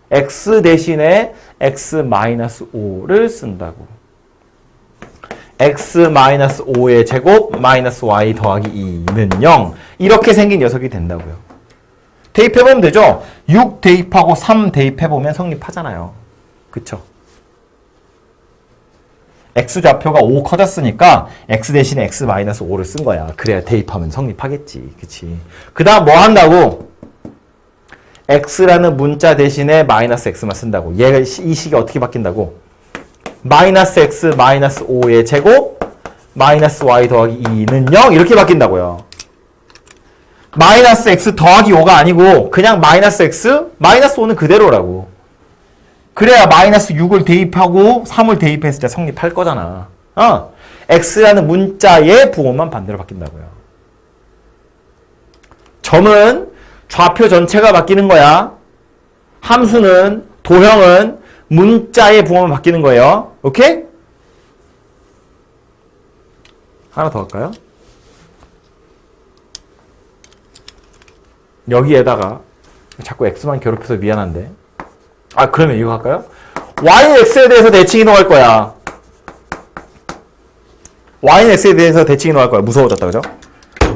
X 대신에 X-5를 쓴다고. X-5의 제곱 마이너스 Y 더하기 2는 0. 이렇게 생긴 녀석이 된다고요. 대입해보면 되죠? 6 대입하고 3 대입해보면 성립하잖아요. 그쵸? X좌표가 5 커졌으니까 X 대신에 X-5를 쓴 거야. 그래야 대입하면 성립하겠지. 그치? 그 다음 뭐 한다고? X라는 문자 대신에 마이너스 X만 쓴다고. 얘가 이 식이 어떻게 바뀐다고? 마이너스 X 마이너스 5의 제곱 마이너스 Y 더하기 2는 0 이렇게 바뀐다고요. 마이너스 X 더하기 5가 아니고 그냥 마이너스 X 마이너스 5는 그대로라고. 그래야 마이너스 6을 대입하고 3을 대입했을 때 성립할 거잖아. X라는 문자의 부호만 반대로 바뀐다고요. 점은 좌표 전체가 바뀌는 거야. 함수는, 도형은 문자의 부호만 바뀌는 거예요. 오케이? 하나 더 할까요? 여기에다가 자꾸 X만 괴롭혀서 미안한데. 그러면 이거 할까요? Y는 X에 대해서 대칭 이동할 거야. Y는 X에 대해서 대칭 이동할 거야. 무서워졌다, 그죠?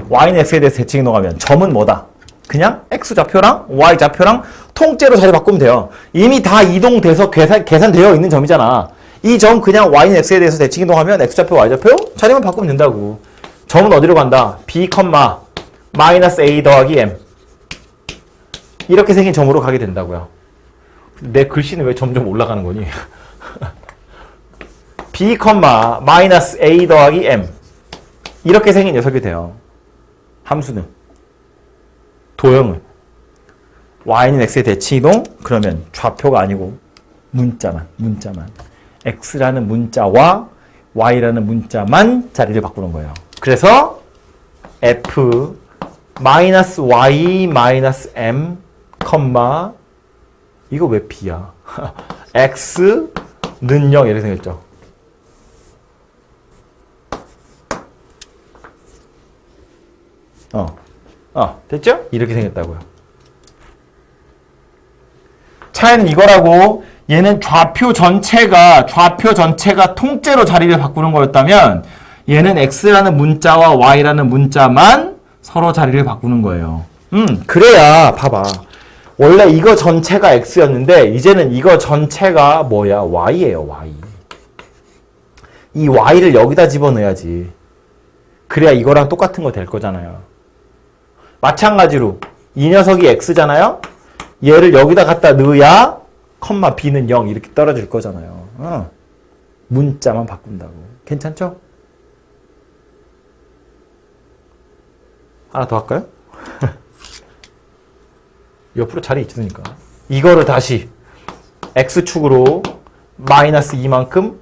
Y는 X에 대해서 대칭 이동하면 점은 뭐다? 그냥 X좌표랑 Y좌표랑 통째로 자리 바꾸면 돼요. 이미 다 이동돼서 계산되어 있는 점이잖아. 이 점 그냥 Y는 X에 대해서 대칭 이동하면 X좌표, Y좌표 자리만 바꾸면 된다고. 점은 어디로 간다? B, 마이너스 A 더하기 M. 이렇게 생긴 점으로 가게 된다고요. 내 글씨는 왜 점점 올라가는 거니? B, 마이너스 A 더하기 M. 이렇게 생긴 녀석이 돼요. 함수는. 도형은. Y는 X의 대칭이동? 그러면 좌표가 아니고 문자만. X라는 문자와 Y라는 문자만 자리를 바꾸는 거예요. 그래서 F 마이너스 Y 마이너스 M, 이거 왜 B야? X는 0 이렇게 생겼죠. 됐죠? 이렇게 생겼다고요. 차이는 이거라고. 얘는 좌표 전체가 통째로 자리를 바꾸는 거였다면 얘는 X라는 문자와 Y라는 문자만 서로 자리를 바꾸는 거예요. 그래야 봐봐. 원래 이거 전체가 X였는데 이제는 이거 전체가 뭐야? Y예요. Y. 이 Y를 여기다 집어넣어야지. 그래야 이거랑 똑같은 거 될 거잖아요. 마찬가지로 이 녀석이 X잖아요. 얘를 여기다 갖다 넣어야 B는 0 이렇게 떨어질 거잖아요. 문자만 바꾼다고. 괜찮죠? 하나 더 할까요? 옆으로 자리 있으니까. 이거를 다시 X축으로 마이너스 2만큼,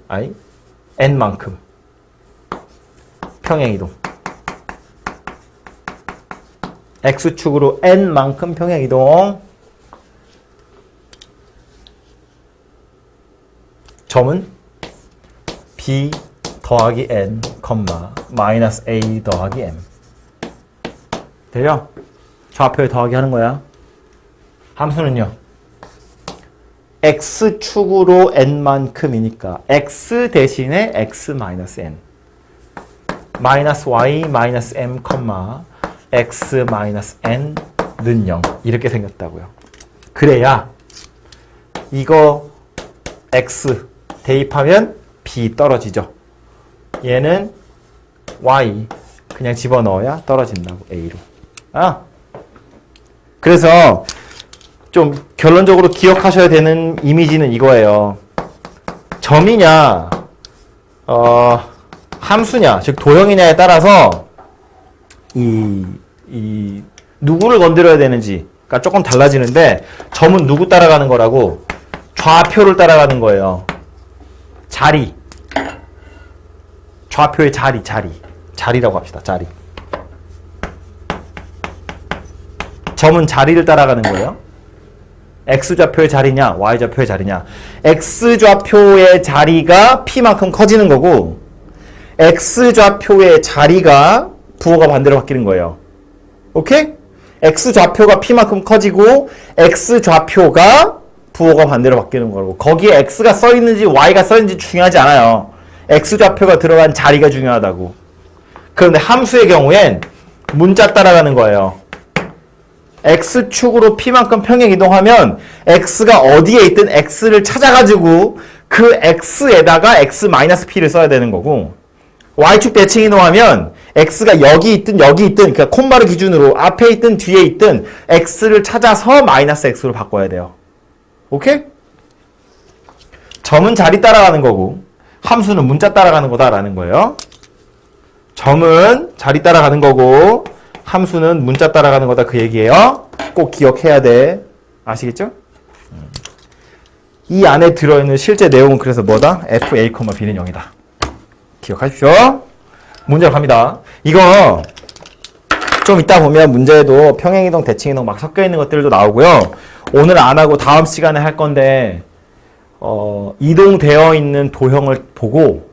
N만큼 평행이동. X축으로 N만큼 평행이동. 점은 B 더하기 N, 마이너스 A 더하기 M. 되죠? 좌표에 더하기 하는 거야. 함수는요. X축으로 N만큼이니까 X 대신에 X 마이너스 N. 마이너스 Y 마이너스 M, X 마이너스 N는 0. 이렇게 생겼다고요. 그래야 이거 X 대입하면 B 떨어지죠. 얘는 Y 그냥 집어넣어야 떨어진다고. A로. 그래서 좀 결론적으로 기억하셔야 되는 이미지는 이거예요. 점이냐 함수냐 즉 도형이냐에 따라서 이 누구를 건드려야 되는지가 조금 달라지는데 점은 누구 따라가는 거라고? 좌표를 따라가는 거예요. 자리. 좌표의 자리라고 합시다. 자리. 점은 자리를 따라가는 거예요. x좌표의 자리냐, y좌표의 자리냐. x좌표의 자리가 p만큼 커지는 거고 x좌표의 자리가 부호가 반대로 바뀌는 거예요. 오케이? x좌표가 p만큼 커지고 x좌표가 부호가 반대로 바뀌는 거고 거기에 x가 써있는지 y가 써있는지 중요하지 않아요. x좌표가 들어간 자리가 중요하다고. 그런데 함수의 경우엔 문자 따라가는 거예요. x축으로 p만큼 평행 이동하면 x가 어디에 있든 x를 찾아가지고 그 x에다가 x-p를 써야 되는 거고 y축 대칭 이동하면 x가 여기 있든 그러니까 콤마를 기준으로 앞에 있든 뒤에 있든 x를 찾아서 마이너스 x로 바꿔야 돼요. 오케이? 점은 자리 따라가는 거고 함수는 문자 따라가는 거다라는 거예요. 점은 자리 따라가는 거고 함수는 문자 따라가는 거다 그 얘기예요. 꼭 기억해야 돼. 아시겠죠? 이 안에 들어있는 실제 내용은 그래서 뭐다? fa, b는 0이다. 기억하십시오. 문제로 갑니다. 이거 좀 이따 보면 문제에도 평행이동, 대칭이동 막 섞여있는 것들도 나오고요. 오늘 안 하고 다음 시간에 할 건데 이동되어 있는 도형을 보고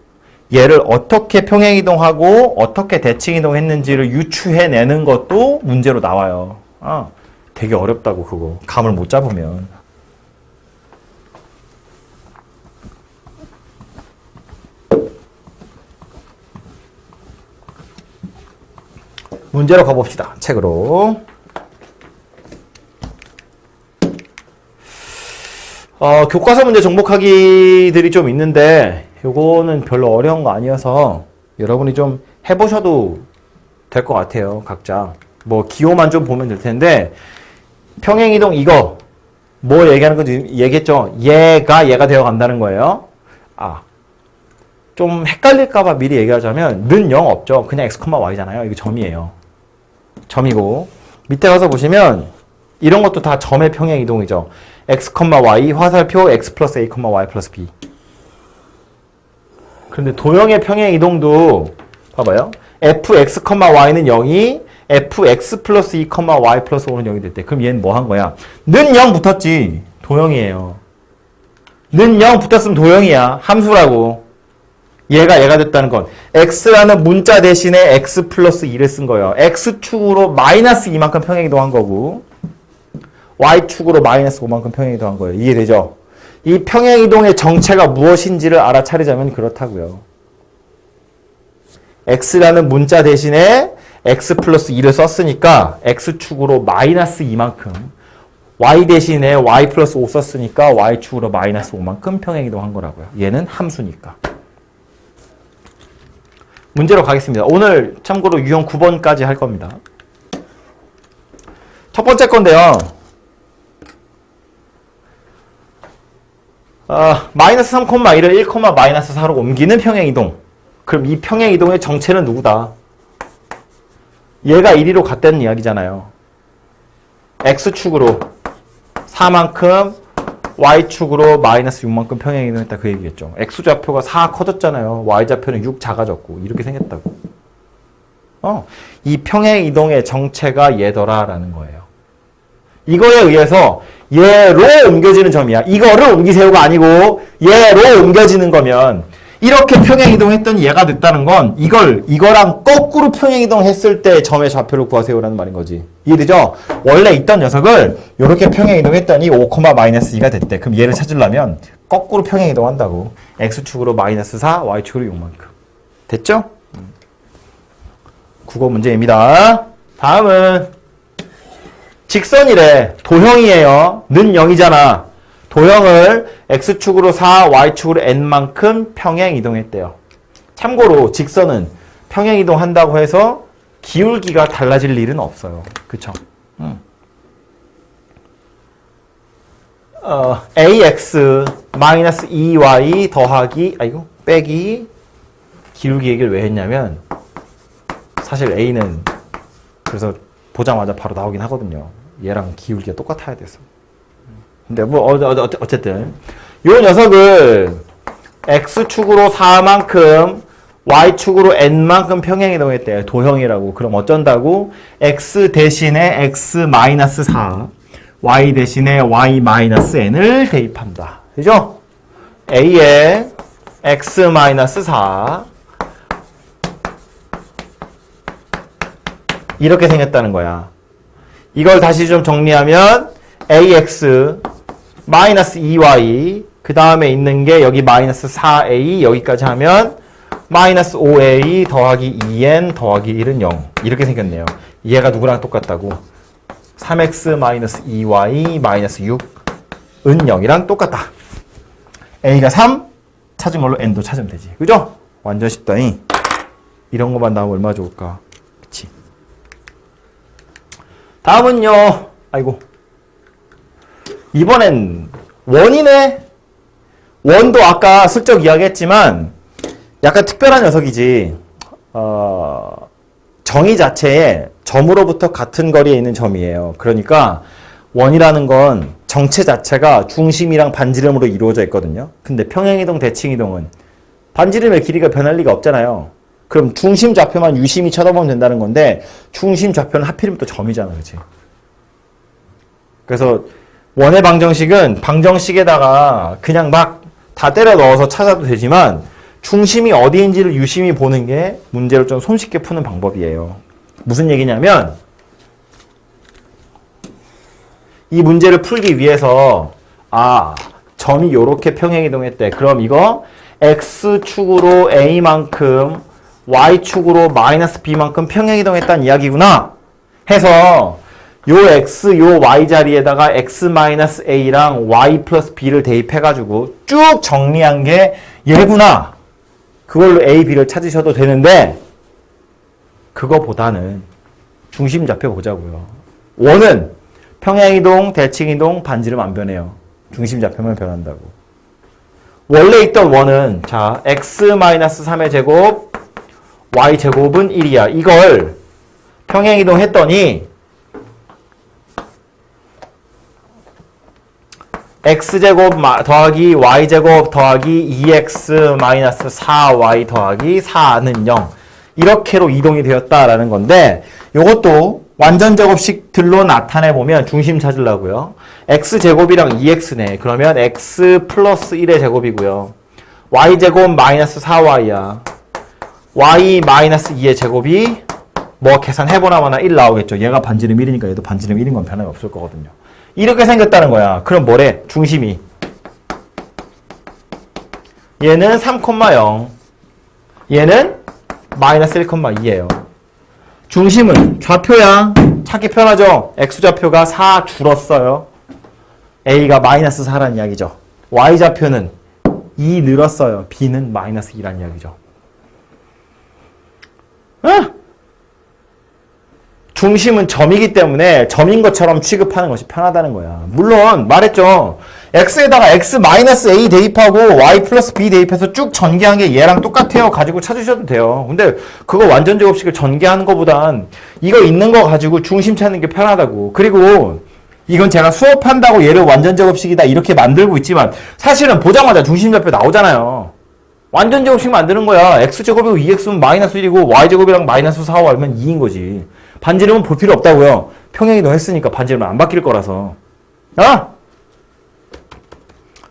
얘를 어떻게 평행이동하고 어떻게 대칭이동했는지를 유추해내는 것도 문제로 나와요. 되게 어렵다고 그거. 감을 못 잡으면. 문제로 가봅시다. 책으로. 교과서 문제 정복하기들이 좀 있는데 요거는 별로 어려운 거 아니어서 여러분이 좀 해보셔도 될 것 같아요. 각자. 뭐 기호만 좀 보면 될 텐데 평행이동 이거 뭐 얘기하는 건지 얘기했죠. 얘가 되어 간다는 거예요. 좀 헷갈릴까봐 미리 얘기하자면 는 0 없죠. 그냥 x, y잖아요. 이거 점이에요. 점이고 밑에 가서 보시면 이런 것도 다 점의 평행이동이죠. x, y 화살표 x 플러스 a, y 플러스 b. 그런데 도형의 평행이동도 봐봐요. fx, y는 0이 fx 플러스 2, y 플러스 5는 0이 됐대. 그럼 얘는 뭐 한 거야? 는 0 붙었지. 도형이에요. 는 0 붙었으면 도형이야. 함수라고. 얘가 됐다는 건 x라는 문자 대신에 x 플러스 2를 쓴 거예요. x축으로 마이너스 2만큼 평행이동한 거고 y축으로 마이너스 5만큼 평행이동한 거예요. 이해되죠? 이 평행이동의 정체가 무엇인지를 알아차리자면 그렇다고요. x라는 문자 대신에 x 플러스 2를 썼으니까 x축으로 마이너스 2만큼 y 대신에 y 플러스 5 썼으니까 y축으로 마이너스 5만큼 평행이동한 거라고요. 얘는 함수니까. 문제로 가겠습니다. 오늘 참고로 유형 9번까지 할 겁니다. 첫 번째 건데요. 마이너스 3,1을 1, 마이너스 4로 옮기는 평행이동. 그럼 이 평행이동의 정체는 누구다? 얘가 1, 2로 갔다는 이야기잖아요. x축으로 4만큼 y축으로 마이너스 6만큼 평행이동했다 그 얘기겠죠. x좌표가 4 커졌잖아요. y좌표는 6 작아졌고 이렇게 생겼다고. 이 평행이동의 정체가 얘더라라는 거예요. 이거에 의해서 얘로 옮겨지는 점이야. 이거를 옮기세요가 아니고 얘로 옮겨지는 거면 이렇게 평행이동했더니 얘가 됐다는 건 이거랑 거꾸로 평행이동했을 때 점의 좌표를 구하세요라는 말인 거지. 이해되죠? 원래 있던 녀석을 이렇게 평행이동했더니 5, 마이너스 2가 됐대. 그럼 얘를 찾으려면 거꾸로 평행이동한다고. x축으로 마이너스 4, y축으로 6만큼. 됐죠? 국어 문제입니다. 다음은 직선이래. 도형이에요. 는 0이잖아. 도형을 x축으로 4, y축으로 n만큼 평행이동했대요. 참고로 직선은 평행이동한다고 해서 기울기가 달라질 일은 없어요. 그쵸? ax 마이너스 2y 더하기 빼기 기울기 얘기를 왜 했냐면 사실 a는 그래서 보자마자 바로 나오긴 하거든요. 얘랑 기울기가 똑같아야 돼서. 근데 어쨌든 요 녀석을 x축으로 4만큼 y축으로 n만큼 평행이동했대요. 도형이라고. 그럼 어쩐다고? x 대신에 x 마이너스 4 y 대신에 y-n을 대입합니다. 그죠? a에 x-4 이렇게 생겼다는 거야. 이걸 다시 좀 정리하면 ax 마이너스 2y 그 다음에 있는 게 여기 마이너스 4a 여기까지 하면 마이너스 5a 더하기 2n 더하기 1은 0 이렇게 생겼네요. 얘가 누구랑 똑같다고? 3x 마이너스 2y 마이너스 6은 0이랑 똑같다. a가 3 찾은 걸로 n도 찾으면 되지. 그죠? 완전 쉽다니. 이런 것만 나오면 얼마나 좋을까. 그치? 다음은요. 아이고. 이번엔 원이네. 원도 아까 슬쩍 이야기했지만 약간 특별한 녀석이지. 정의 자체에 점으로부터 같은 거리에 있는 점이에요. 그러니까 원이라는 건 정체 자체가 중심이랑 반지름으로 이루어져 있거든요. 근데 평행이동, 대칭이동은 반지름의 길이가 변할 리가 없잖아요. 그럼 중심 좌표만 유심히 쳐다보면 된다는 건데 중심 좌표는 하필이면 또 점이잖아. 그치? 그래서 원의 방정식은 방정식에다가 그냥 막 다 때려 넣어서 찾아도 되지만 중심이 어디인지를 유심히 보는 게 문제를 좀 손쉽게 푸는 방법이에요. 무슨 얘기냐면 이 문제를 풀기 위해서 점이 요렇게 평행이동했대. 그럼 이거 x축으로 a만큼 y축으로 마이너스 b만큼 평행이동했다는 이야기구나 해서 요 x, 요 y 자리에다가 x-a랑 y 플러스 b를 대입해가지고 쭉 정리한 게 얘구나. 그걸로 a, b를 찾으셔도 되는데 그거보다는 중심 좌표 보자고요. 원은 평행이동, 대칭이동, 반지름 안 변해요. 중심 좌표만 변한다고. 원래 있던 원은 자 x-3의 제곱, y 제곱은 1이야. 이걸 평행이동 했더니 x제곱 더하기 y제곱 더하기 2x-4y 더하기 4는 0 이렇게로 이동이 되었다라는 건데 요것도 완전제곱식들로 나타내보면 중심 찾으려고요. x제곱이랑 2x네. 그러면 x 플러스 1의 제곱이고요. y제곱 마이너스 4y야. y 마이너스 2의 제곱이 뭐 계산해보나 마나 1 나오겠죠. 얘가 반지름 1이니까 얘도 반지름 1인 건 변함이 없을 거거든요. 이렇게 생겼다는 거야. 그럼 뭐래? 중심이. 얘는 3,0. 얘는 마이너스 1,2예요. 중심은 좌표야. 찾기 편하죠? x좌표가 4 줄었어요. a가 마이너스 4라는 이야기죠. y좌표는 2 늘었어요. b는 마이너스 2라는 이야기죠. 중심은 점이기 때문에 점인 것처럼 취급하는 것이 편하다는 거야. 물론 말했죠. x에다가 x-a 대입하고 y 플러스 b 대입해서 쭉 전개한 게 얘랑 똑같아요. 가지고 찾으셔도 돼요. 근데 그거 완전 제곱식을 전개하는 것보단 이거 있는 거 가지고 중심 찾는 게 편하다고. 그리고 이건 제가 수업한다고 얘를 완전 제곱식이다 이렇게 만들고 있지만 사실은 보자마자 중심좌표 나오잖아요. 완전 제곱식 만드는 거야. x제곱이고 2x는 마이너스 1이고 y제곱이랑 마이너스 4와 알면 2인 거지. 반지름은 볼 필요 없다고요. 평행이동 했으니까 반지름은 안 바뀔 거라서. 그래서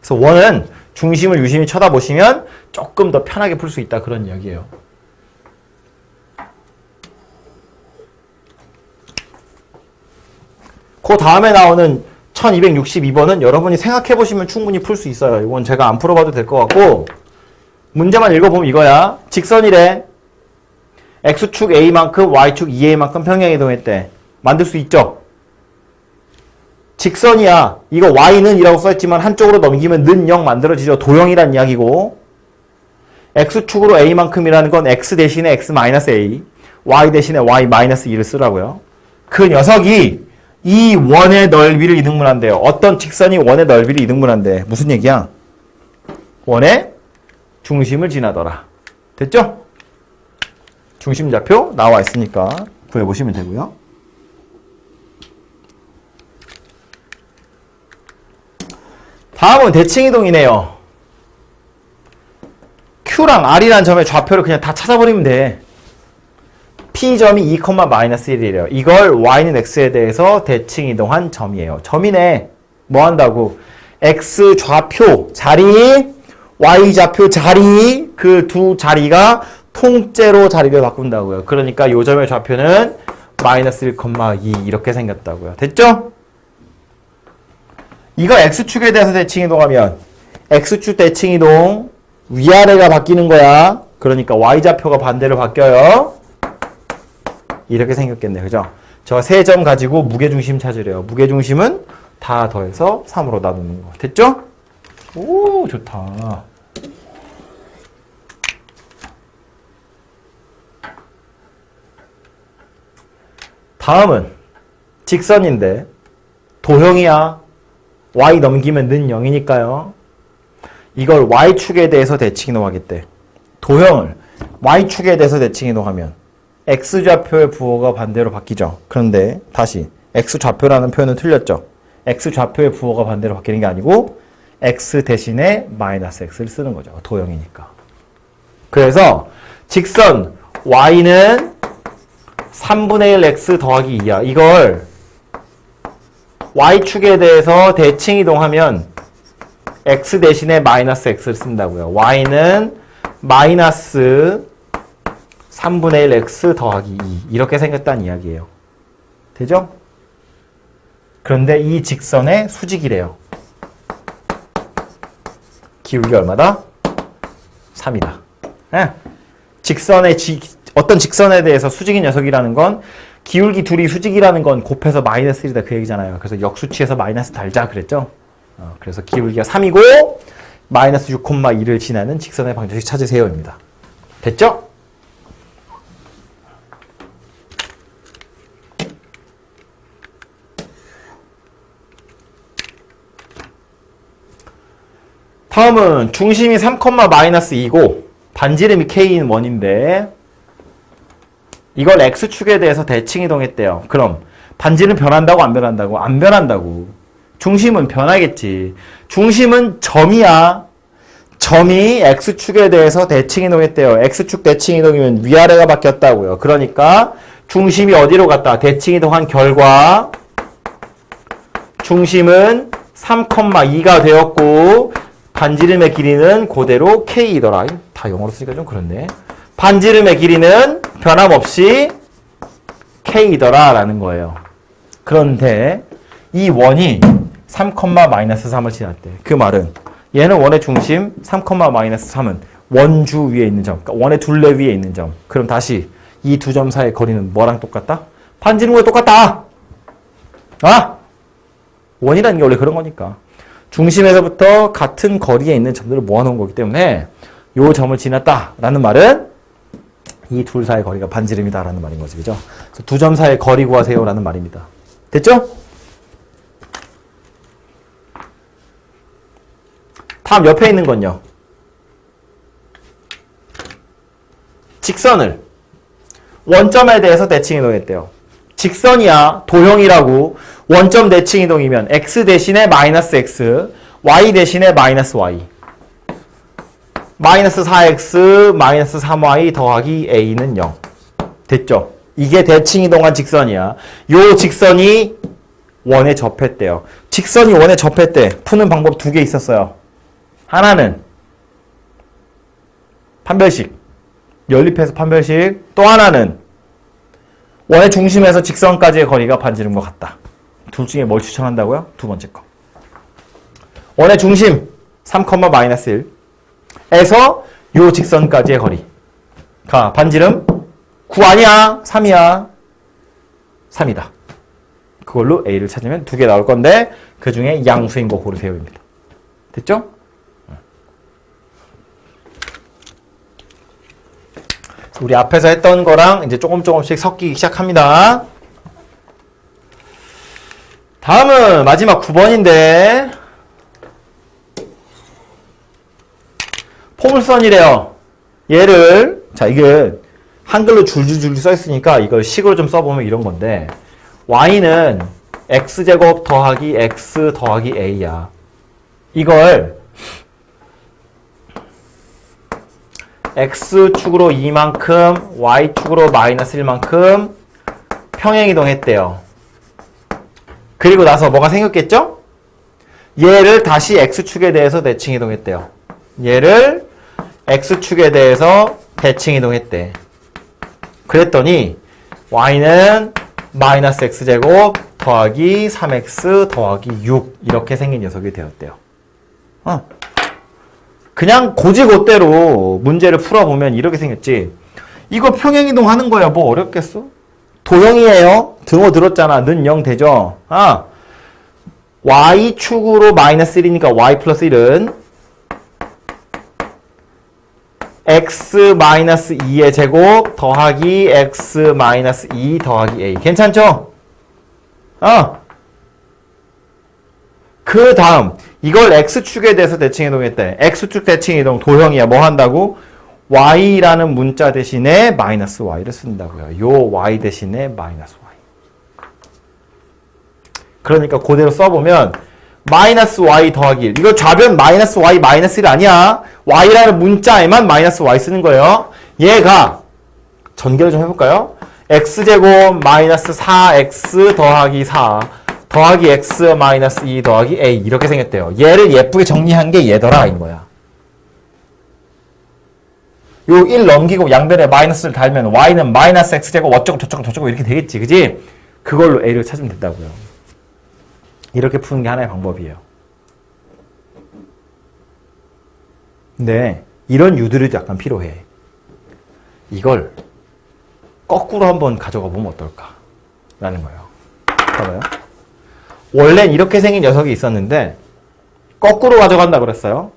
원은 중심을 유심히 쳐다보시면 조금 더 편하게 풀 수 있다 그런 이야기예요. 그 다음에 나오는 1262번은 여러분이 생각해 보시면 충분히 풀 수 있어요. 이건 제가 안 풀어봐도 될 것 같고 문제만 읽어보면 이거야. 직선이래. x축 a만큼 y축 2a만큼 평행이동했대. 만들 수 있죠? 직선이야. 이거 y는 이라고 써있지만 한쪽으로 넘기면 는 0 만들어지죠. 도형이란 이야기고 x축으로 a만큼이라는 건 x 대신에 x-a y 대신에 y-2를 쓰라고요. 그 녀석이 이 원의 넓이를 이등분한대요. 어떤 직선이 원의 넓이를 이등분한대. 무슨 얘기야? 원의 중심을 지나더라. 됐죠? 중심좌표 나와 있으니까 구해보시면 되고요. 다음은 대칭이동이네요. Q랑 R이라는 점의 좌표를 그냥 다 찾아버리면 돼. P점이 2, 마이너스 1이래요. 이걸 Y는 X에 대해서 대칭 이동한 점이에요. 점이네. 뭐 한다고? X 좌표 자리, Y 좌표 자리, 그 두 자리가 통째로 자리를 바꾼다고요. 그러니까 요 점의 좌표는 마이너스 1,2 이렇게 생겼다고요. 됐죠? 이거 X축에 대해서 대칭 이동하면 X축 대칭 이동 위아래가 바뀌는 거야. 그러니까 Y좌표가 반대로 바뀌어요. 이렇게 생겼겠네. 그죠? 저 세 점 가지고 무게중심 찾으래요. 무게중심은 다 더해서 3으로 나누는 거. 됐죠? 오, 좋다. 다음은 직선인데 도형이야. Y 넘기면 는 0이니까요. 이걸 Y축에 대해서 대칭 이동하겠대. 도형을 Y축에 대해서 대칭 이동하면 X좌표의 부호가 반대로 바뀌죠. 그런데 다시 X좌표라는 표현은 틀렸죠. X좌표의 부호가 반대로 바뀌는 게 아니고 X 대신에 마이너스 X를 쓰는 거죠. 도형이니까. 그래서 직선 Y는 3분의 1 X 더하기 2야. 이걸 Y축에 대해서 대칭 이동하면 X 대신에 마이너스 X를 쓴다고요. Y는 마이너스 3분의 1 X 더하기 2 이렇게 생겼다는 이야기예요. 되죠? 그런데 이 직선의 수직이래요. 기울기 얼마다? 3이다. 예? 어떤 직선에 대해서 수직인 녀석이라는 건 기울기 둘이 수직이라는 건 곱해서 마이너스 1이다 그 얘기잖아요. 그래서 역수치에서 마이너스 달자 그랬죠? 그래서 기울기가 3이고 마이너스 6,2를 지나는 직선의 방정식 찾으세요입니다. 됐죠? 다음은 중심이 3, 마이너스 2고 반지름이 K인 원인데 이걸 X축에 대해서 대칭 이동했대요. 그럼 반지름 변한다고 안 변한다고? 안 변한다고. 중심은 변하겠지. 중심은 점이야. 점이 X축에 대해서 대칭 이동했대요. X축 대칭 이동이면 위아래가 바뀌었다고요. 그러니까 중심이 어디로 갔다? 대칭 이동한 결과 중심은 3,2가 되었고 반지름의 길이는 그대로 K이더라. 다 영어로 쓰니까 좀 그렇네. 반지름의 길이는 변함없이 K이더라 라는 거예요. 그런데 이 원이 3, 마이너스 3을 지났대. 그 말은 얘는 원의 중심 3, 마이너스 3은 원주 위에 있는 점, 그러니까 원의 둘레 위에 있는 점. 그럼 다시 이 두 점 사이의 거리는 뭐랑 똑같다? 반지름과 똑같다! 아! 원이라는 게 원래 그런 거니까. 중심에서부터 같은 거리에 있는 점들을 모아놓은 거기 때문에 요 점을 지났다라는 말은 이 둘 사이의 거리가 반지름이다라는 말인 거지. 그죠? 두 점 사이의 거리 구하세요라는 말입니다. 됐죠? 다음 옆에 있는 건요. 직선을 원점에 대해서 대칭 이동했대요. 직선이야 도형이라고 원점 대칭 이동이면 x 대신에 마이너스 x, y 대신에 마이너스 y. 마이너스 4x, 마이너스 3y 더하기 a는 0. 됐죠? 이게 대칭 이동한 직선이야. 요 직선이 원에 접했대요. 직선이 원에 접했대. 푸는 방법 두 개 있었어요. 하나는 판별식. 연립해서 판별식. 또 하나는 원의 중심에서 직선까지의 거리가 반지름과 같다. 둘 중에 뭘 추천한다고요? 두 번째 거. 원의 중심 3, 마이너스 1에서 요 직선까지의 거리가 반지름 9 아니야. 3이야. 3이다. 그걸로 A를 찾으면 두 개 나올 건데 그 중에 양수인 거 고르세요입니다. 됐죠? 우리 앞에서 했던 거랑 이제 조금씩 섞이기 시작합니다. 다음은 마지막 9번인데 포물선이래요. 얘를 자 이게 한글로 줄줄줄 써있으니까 이걸 식으로 좀 써보면 이런 건데 y는 x제곱 더하기 x 더하기 a야. 이걸 x축으로 2만큼, y축으로 마이너스 1만큼 평행이동했대요. 그리고 나서 뭐가 생겼겠죠? 얘를 다시 x축에 대해서 대칭이동했대요. 얘를 x축에 대해서 대칭이동했대. 그랬더니 y는 마이너스 x제곱 더하기 3x 더하기 6 이렇게 생긴 녀석이 되었대요. 그냥 고지고대로 문제를 풀어보면 이렇게 생겼지. 이거 평행이동 하는 거야. 뭐 어렵겠어? 도형이에요. 등호 들었잖아. 는 0 되죠? y축으로 마이너스 1이니까 y 플러스 1은 x 마이너스 2의 제곱 더하기 x 마이너스 2 더하기 a. 괜찮죠? 그 다음 이걸 x축에 대해서 대칭이동했대. x축 대칭이동 도형이야. 뭐 한다고? y라는 문자 대신에 마이너스 y를 쓴다고요. 요 y 대신에 마이너스 y. 그러니까 그대로 써보면 마이너스 y 더하기 1. 이거 좌변 마이너스 y 마이너스 1 아니야. y라는 문자에만 마이너스 y 쓰는 거예요. 얘가 전개를 좀 해볼까요? x제곱 마이너스 4x 더하기 4 더하기 x 마이너스 2 더하기 a 이렇게 생겼대요. 얘를 예쁘게 정리한 게 얘더라 이거야. 요 1 넘기고 양변에 마이너스를 달면 y는 마이너스 x제곱 어쩌고 저쩌고 저쩌고 이렇게 되겠지. 그지? 그걸로 a를 찾으면 된다고요. 이렇게 푸는 게 하나의 방법이에요. 근데 이런 유들이 약간 필요해. 이걸 거꾸로 한번 가져가 보면 어떨까? 라는 거예요. 봐봐요. 원래는 이렇게 생긴 녀석이 있었는데 거꾸로 가져간다 그랬어요.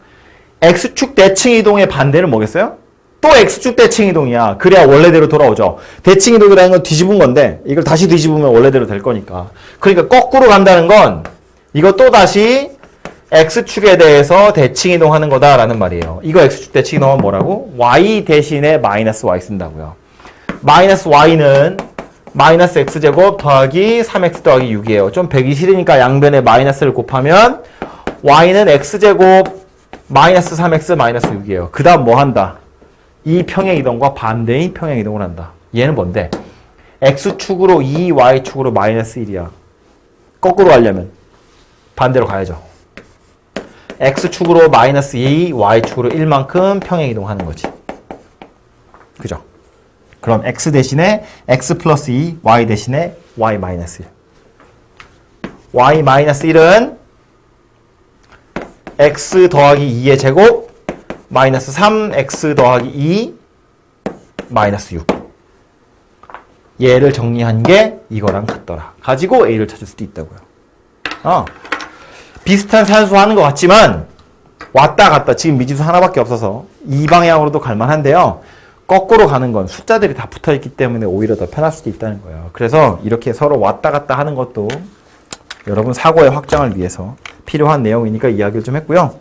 x축 대칭 이동의 반대는 뭐겠어요? 또 x축 대칭 이동이야. 그래야 원래대로 돌아오죠. 대칭 이동이라는 건 뒤집은 건데 이걸 다시 뒤집으면 원래대로 될 거니까. 그러니까 거꾸로 간다는 건 이거 또 다시 x축에 대해서 대칭 이동하는 거다라는 말이에요. 이거 x축 대칭 이동하면 뭐라고? y 대신에 마이너스 y 쓴다고요. 마이너스 y는 마이너스 x제곱 더하기 3x 더하기 6이에요. 좀 배기 싫으니까 양변에 마이너스를 곱하면 y는 x제곱 마이너스 3x 마이너스 6이에요. 그 다음 뭐 한다? 이 평행이동과 반대인 평행이동을 한다. 얘는 뭔데? x축으로 2, y축으로 마이너스 1이야. 거꾸로 가려면 반대로 가야죠. x축으로 마이너스 2, y축으로 1만큼 평행이동하는 거지. 그죠? 그럼 x 대신에 x 플러스 2, y 대신에 y 마이너스 1. y 마이너스 1은 x 더하기 2의 제곱 마이너스 3x 더하기 2 마이너스 6. 얘를 정리한 게 이거랑 같더라. 가지고 a를 찾을 수도 있다고요. 비슷한 산수 하는 것 같지만 왔다 갔다 지금 미지수 하나밖에 없어서 이 방향으로도 갈만한데요. 거꾸로 가는 건 숫자들이 다 붙어있기 때문에 오히려 더 편할 수도 있다는 거예요. 그래서 이렇게 서로 왔다 갔다 하는 것도 여러분 사고의 확장을 위해서 필요한 내용이니까 이야기를 좀 했고요.